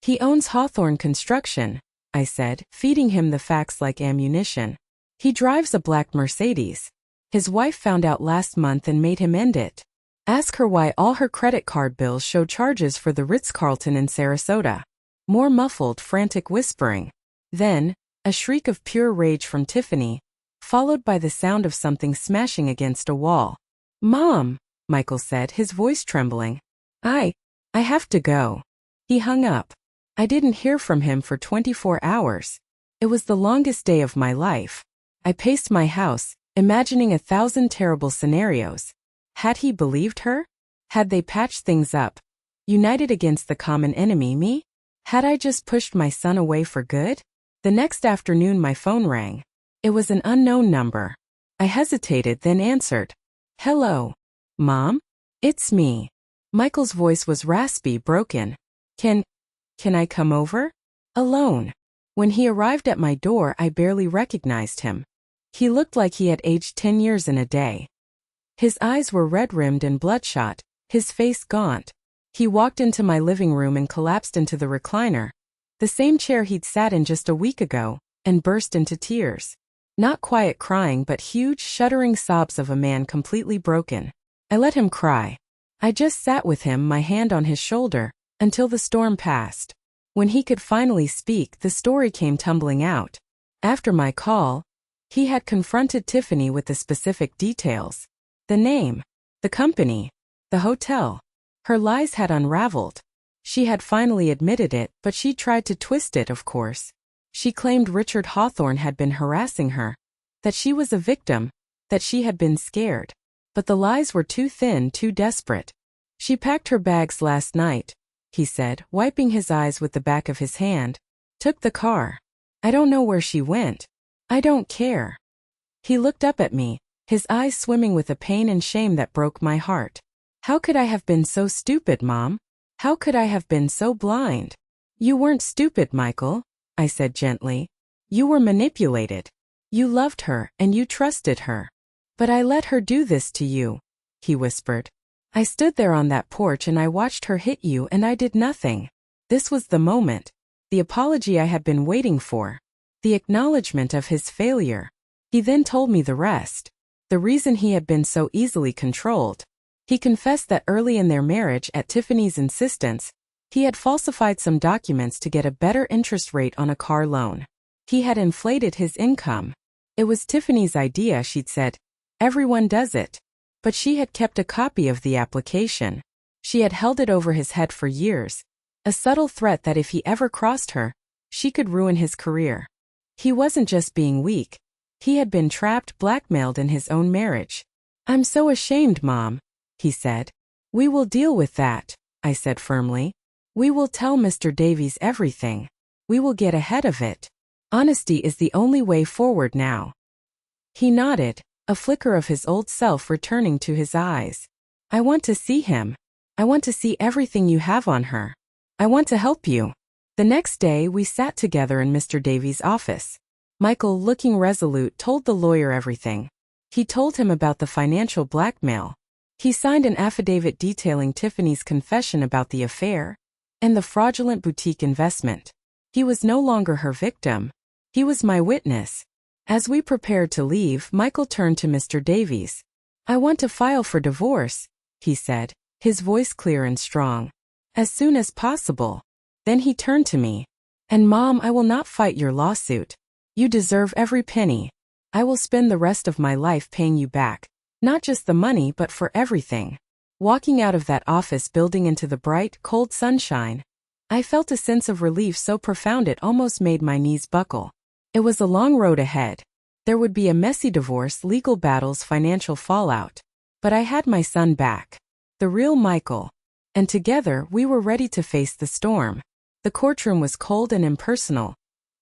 He owns Hawthorne Construction, I said, feeding him the facts like ammunition. He drives a black Mercedes. His wife found out last month and made him end it. Ask her why all her credit card bills show charges for the Ritz-Carlton in Sarasota. More muffled, frantic whispering. Then, a shriek of pure rage from Tiffany, followed by the sound of something smashing against a wall. Mom, Michael said, his voice trembling. I have to go. He hung up. I didn't hear from him for 24 hours. It was the longest day of my life. I paced my house, imagining 1,000 terrible scenarios. Had he believed her? Had they patched things up? United against the common enemy, me? Had I just pushed my son away for good? The next afternoon my phone rang. It was an unknown number. I hesitated, then answered. Hello. Mom? It's me. Michael's voice was raspy, broken. Can I come over? Alone. When he arrived at my door, I barely recognized him. He looked like he had aged 10 years in a day. His eyes were red-rimmed and bloodshot, his face gaunt. He walked into my living room and collapsed into the recliner, the same chair he'd sat in just a week ago, and burst into tears. Not quiet crying, but huge, shuddering sobs of a man completely broken. I let him cry. I just sat with him, my hand on his shoulder, until the storm passed. When he could finally speak, the story came tumbling out. After my call, he had confronted Tiffany with the specific details. The name, the company, the hotel. Her lies had unraveled. She had finally admitted it, but she tried to twist it, of course. She claimed Richard Hawthorne had been harassing her, that she was a victim, that she had been scared. But the lies were too thin, too desperate. She packed her bags last night, he said, wiping his eyes with the back of his hand. Took the car. I don't know where she went. I don't care. He looked up at me, his eyes swimming with a pain and shame that broke my heart. How could I have been so stupid, Mom? How could I have been so blind? You weren't stupid, Michael, I said gently. You were manipulated. You loved her and you trusted her. But I let her do this to you, he whispered. I stood there on that porch and I watched her hit you and I did nothing. This was the moment, the apology I had been waiting for, the acknowledgement of his failure. He then told me the rest, the reason he had been so easily controlled. He confessed that early in their marriage, at Tiffany's insistence, he had falsified some documents to get a better interest rate on a car loan. He had inflated his income. It was Tiffany's idea, she'd said. Everyone does it. But she had kept a copy of the application. She had held it over his head for years, a subtle threat that if he ever crossed her, she could ruin his career. He wasn't just being weak. He had been trapped, blackmailed in his own marriage. I'm so ashamed, Mom, he said. We will deal with that, I said firmly. We will tell Mr. Davies everything. We will get ahead of it. Honesty is the only way forward now. He nodded, a flicker of his old self returning to his eyes. I want to see him. I want to see everything you have on her. I want to help you. The next day we sat together in Mr. Davies' office. Michael, looking resolute, told the lawyer everything. He told him about the financial blackmail. He signed an affidavit detailing Tiffany's confession about the affair and the fraudulent boutique investment. He was no longer her victim. He was my witness. As we prepared to leave, Michael turned to Mr. Davies. I want to file for divorce, he said, his voice clear and strong. As soon as possible. Then he turned to me. And Mom, I will not fight your lawsuit. You deserve every penny. I will spend the rest of my life paying you back. Not just the money, but for everything. Walking out of that office building into the bright, cold sunshine, I felt a sense of relief so profound it almost made my knees buckle. It was a long road ahead. There would be a messy divorce, legal battles, financial fallout. But I had my son back. The real Michael. And together we were ready to face the storm. The courtroom was cold and impersonal.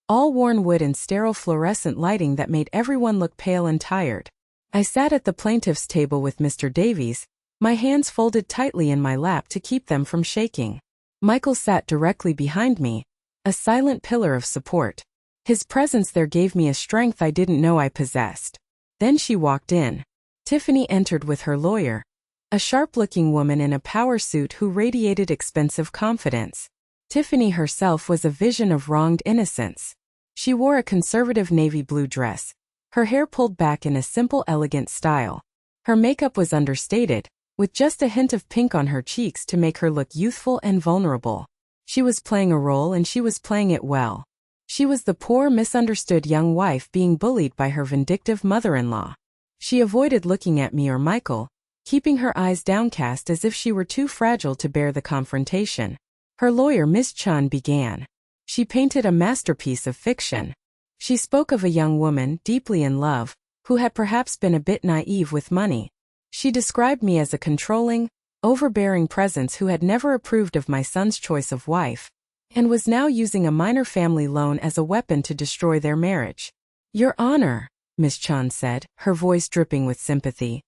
All worn wood and sterile fluorescent lighting that made everyone look pale and tired. I sat at the plaintiff's table with Mr. Davies, my hands folded tightly in my lap to keep them from shaking. Michael sat directly behind me, a silent pillar of support. His presence there gave me a strength I didn't know I possessed. Then she walked in. Tiffany entered with her lawyer, a sharp-looking woman in a power suit who radiated expensive confidence. Tiffany herself was a vision of wronged innocence. She wore a conservative navy blue dress, her hair pulled back in a simple, elegant style. Her makeup was understated, with just a hint of pink on her cheeks to make her look youthful and vulnerable. She was playing a role and she was playing it well. She was the poor, misunderstood young wife being bullied by her vindictive mother-in-law. She avoided looking at me or Michael, keeping her eyes downcast as if she were too fragile to bear the confrontation. Her lawyer, Miss Chun, began. She painted a masterpiece of fiction. She spoke of a young woman, deeply in love, who had perhaps been a bit naive with money. She described me as a controlling, overbearing presence who had never approved of my son's choice of wife, and was now using a minor family loan as a weapon to destroy their marriage. "Your Honor," Miss Chun said, her voice dripping with sympathy,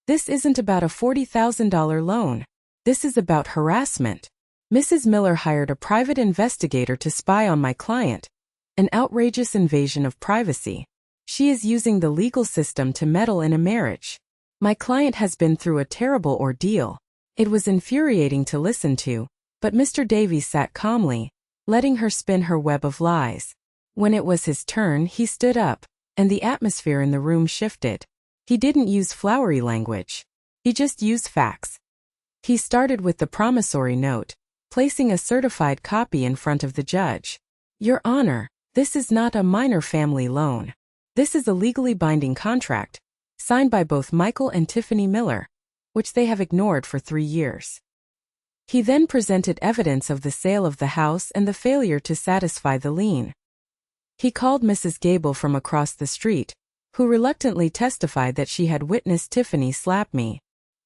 "this isn't about a $40,000 loan. This is about harassment. Mrs. Miller hired a private investigator to spy on my client. An outrageous invasion of privacy. She is using the legal system to meddle in a marriage. My client has been through a terrible ordeal." It was infuriating to listen to, but Mr. Davies sat calmly, letting her spin her web of lies. When it was his turn, he stood up, and the atmosphere in the room shifted. He didn't use flowery language. He just used facts. He started with the promissory note, placing a certified copy in front of the judge. "Your Honor, this is not a minor family loan. This is a legally binding contract, signed by both Michael and Tiffany Miller, which they have ignored for 3 years." He then presented evidence of the sale of the house and the failure to satisfy the lien. He called Mrs. Gable from across the street, who reluctantly testified that she had witnessed Tiffany slap me.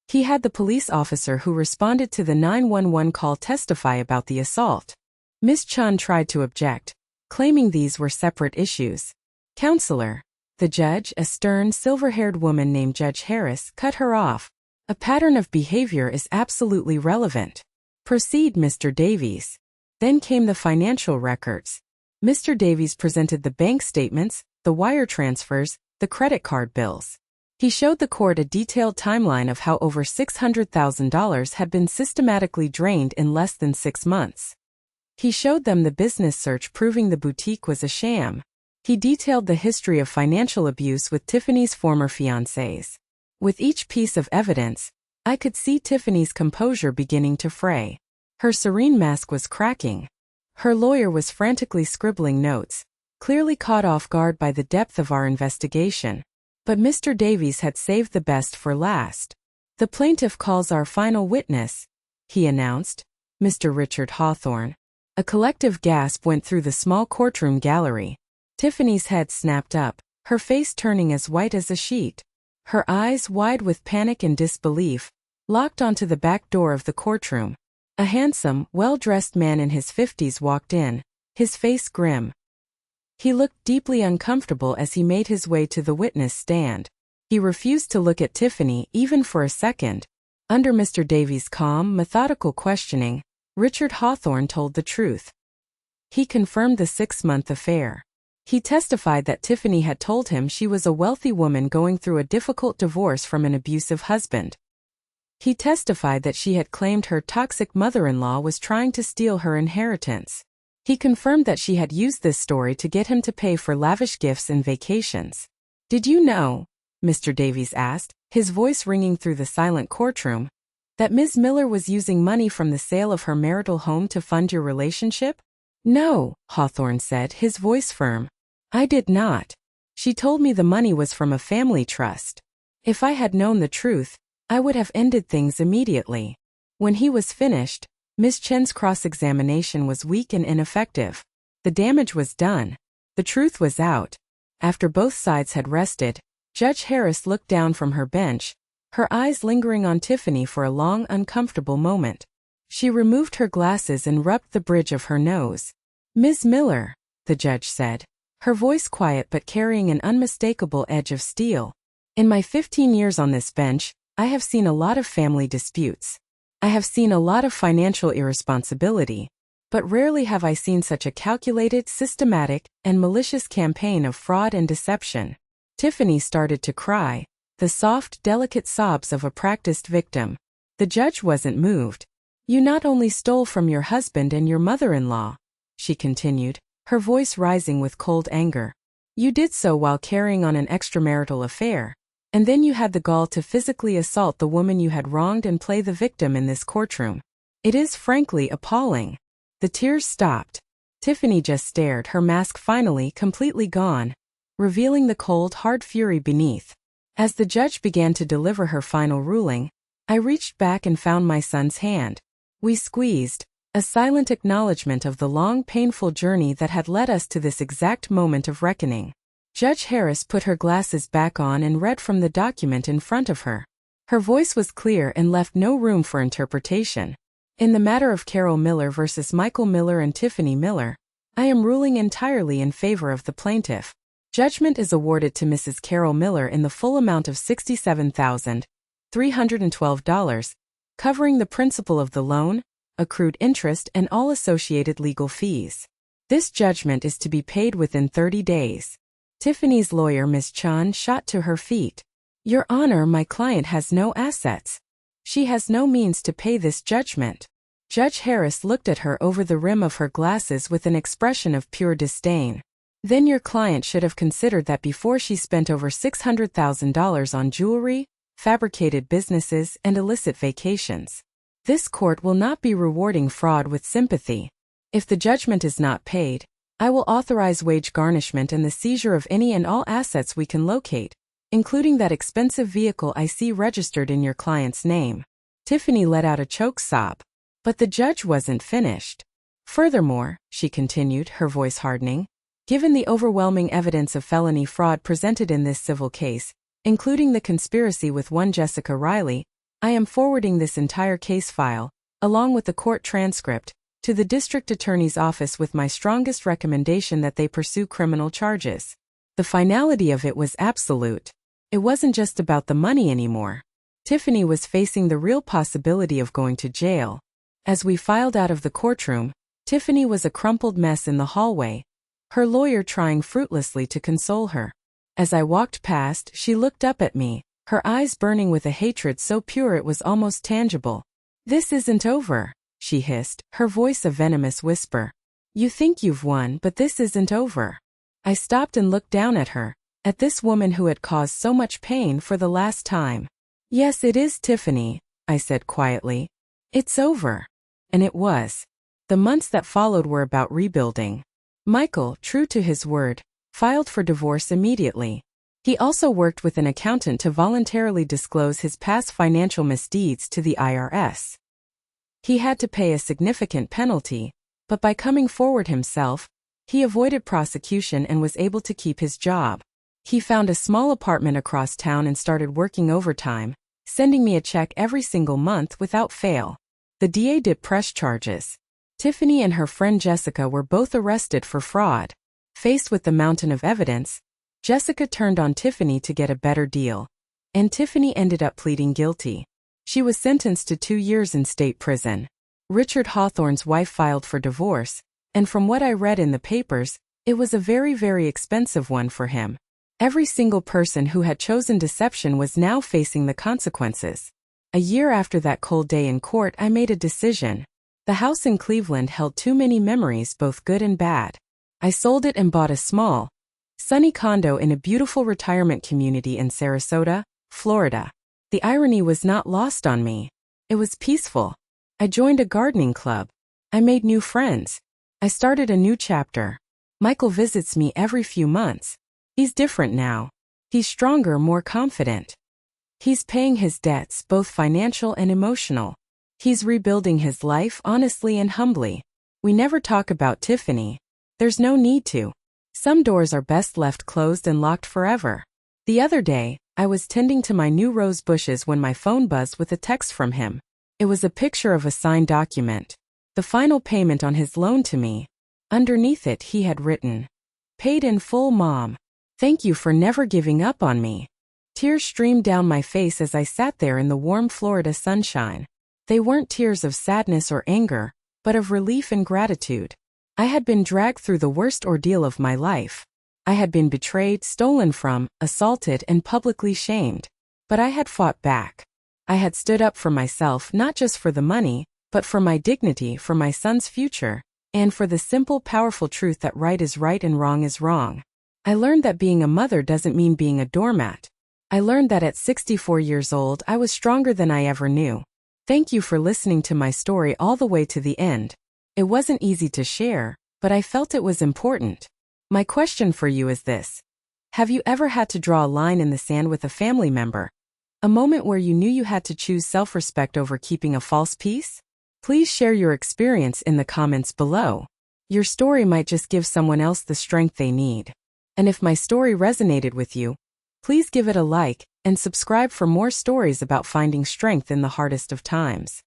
He had the police officer who responded to the 911 call testify about the assault. Miss Chun tried to object, claiming these were separate issues. "Counselor," the judge, a stern, silver-haired woman named Judge Harris, cut her off. "A pattern of behavior is absolutely relevant. Proceed, Mr. Davies." Then came the financial records. Mr. Davies presented the bank statements, the wire transfers, the credit card bills. He showed the court a detailed timeline of how over $600,000 had been systematically drained in less than 6 months. He showed them the business search proving the boutique was a sham. He detailed the history of financial abuse with Tiffany's former fiancés. With each piece of evidence, I could see Tiffany's composure beginning to fray. Her serene mask was cracking. Her lawyer was frantically scribbling notes, clearly caught off guard by the depth of our investigation. But Mr. Davies had saved the best for last. "The plaintiff calls our final witness," he announced, Mr. Richard Hawthorne. A collective gasp went through the small courtroom gallery. Tiffany's head snapped up, her face turning as white as a sheet. Her eyes, wide with panic and disbelief, locked onto the back door of the courtroom. A handsome, well-dressed man in his 50s walked in, his face grim. He looked deeply uncomfortable as he made his way to the witness stand. He refused to look at Tiffany even for a second. Under Mr. Davies' calm, methodical questioning, Richard Hawthorne told the truth. He confirmed the 6-month affair. He testified that Tiffany had told him she was a wealthy woman going through a difficult divorce from an abusive husband. He testified that she had claimed her toxic mother-in-law was trying to steal her inheritance. He confirmed that she had used this story to get him to pay for lavish gifts and vacations. "Did you know," Mr. Davies asked, his voice ringing through the silent courtroom, "that Ms. Miller was using money from the sale of her marital home to fund your relationship?" "No," Hawthorne said, his voice firm. "I did not. She told me the money was from a family trust. If I had known the truth, I would have ended things immediately." When he was finished, Ms. Chen's cross-examination was weak and ineffective. The damage was done. The truth was out. After both sides had rested, Judge Harris looked down from her bench, her eyes lingering on Tiffany for a long, uncomfortable moment. She removed her glasses and rubbed the bridge of her nose. "Ms. Miller," the judge said, her voice quiet but carrying an unmistakable edge of steel. "In my 15 years on this bench, I have seen a lot of family disputes. I have seen a lot of financial irresponsibility. But rarely have I seen such a calculated, systematic, and malicious campaign of fraud and deception. Tiffany started to cry, the soft, delicate sobs of a practiced victim. The judge wasn't moved. "You not only stole from your husband and your mother-in-law," she continued, her voice rising with cold anger. "You did so while carrying on an extramarital affair. And then you had the gall to physically assault the woman you had wronged and play the victim in this courtroom. It is frankly appalling." The tears stopped. Tiffany just stared, her mask finally completely gone, revealing the cold, hard fury beneath. As the judge began to deliver her final ruling, I reached back and found my son's hand. We squeezed, a silent acknowledgement of the long, painful journey that had led us to this exact moment of reckoning. Judge Harris put her glasses back on and read from the document in front of her. Her voice was clear and left no room for interpretation. "In the matter of Carol Miller versus Michael Miller and Tiffany Miller, I am ruling entirely in favor of the plaintiff. Judgment is awarded to Mrs. Carol Miller in the full amount of $67,312, covering the principal of the loan, accrued interest, and all associated legal fees. This judgment is to be paid within 30 days. Tiffany's lawyer, Ms. Chan, shot to her feet. "Your Honor, my client has no assets. She has no means to pay this judgment." Judge Harris looked at her over the rim of her glasses with an expression of pure disdain. "Then your client should have considered that before she spent over $600,000 on jewelry, fabricated businesses, and illicit vacations. This court will not be rewarding fraud with sympathy. If the judgment is not paid, I will authorize wage garnishment and the seizure of any and all assets we can locate, including that expensive vehicle I see registered in your client's name." Tiffany let out a choke sob. But the judge wasn't finished. "Furthermore," she continued, her voice hardening, "given the overwhelming evidence of felony fraud presented in this civil case, including the conspiracy with one Jessica Riley, I am forwarding this entire case file, along with the court transcript, to the district attorney's office with my strongest recommendation that they pursue criminal charges." The finality of it was absolute. It wasn't just about the money anymore. Tiffany was facing the real possibility of going to jail. As we filed out of the courtroom, Tiffany was a crumpled mess in the hallway, her lawyer trying fruitlessly to console her. As I walked past, she looked up at me, her eyes burning with a hatred so pure it was almost tangible. "This isn't over," she hissed, her voice a venomous whisper. "You think you've won, but this isn't over." I stopped and looked down at her, at this woman who had caused so much pain for the last time. "Yes, it is, Tiffany," I said quietly. "It's over." And it was. The months that followed were about rebuilding. Michael, true to his word, filed for divorce immediately. He also worked with an accountant to voluntarily disclose his past financial misdeeds to the IRS. He had to pay a significant penalty, but by coming forward himself, he avoided prosecution and was able to keep his job. He found a small apartment across town and started working overtime, sending me a check every single month without fail. The DA did press charges. Tiffany and her friend Jessica were both arrested for fraud. Faced with the mountain of evidence, Jessica turned on Tiffany to get a better deal, and Tiffany ended up pleading guilty. She was sentenced to 2 years in state prison. Richard Hawthorne's wife filed for divorce, and from what I read in the papers, it was a very, very expensive one for him. Every single person who had chosen deception was now facing the consequences. A year after that cold day in court, I made a decision. The house in Cleveland held too many memories, both good and bad. I sold it and bought a small, sunny condo in a beautiful retirement community in Sarasota, Florida. The irony was not lost on me. It was peaceful. I joined a gardening club. I made new friends. I started a new chapter. Michael visits me every few months. He's different now. He's stronger, more confident. He's paying his debts, both financial and emotional. He's rebuilding his life honestly and humbly. We never talk about Tiffany. There's no need to. Some doors are best left closed and locked forever. The other day, I was tending to my new rose bushes when my phone buzzed with a text from him. It was a picture of a signed document. The final payment on his loan to me. Underneath it, he had written, "Paid in full, Mom. Thank you for never giving up on me." Tears streamed down my face as I sat there in the warm Florida sunshine. They weren't tears of sadness or anger, but of relief and gratitude. I had been dragged through the worst ordeal of my life. I had been betrayed, stolen from, assaulted, and publicly shamed. But I had fought back. I had stood up for myself, not just for the money, but for my dignity, for my son's future, and for the simple, powerful truth that right is right and wrong is wrong. I learned that being a mother doesn't mean being a doormat. I learned that at 64 years old, I was stronger than I ever knew. Thank you for listening to my story all the way to the end. It wasn't easy to share, but I felt it was important. My question for you is this. Have you ever had to draw a line in the sand with a family member? A moment where you knew you had to choose self-respect over keeping a false peace? Please share your experience in the comments below. Your story might just give someone else the strength they need. And if my story resonated with you, please give it a like and subscribe for more stories about finding strength in the hardest of times.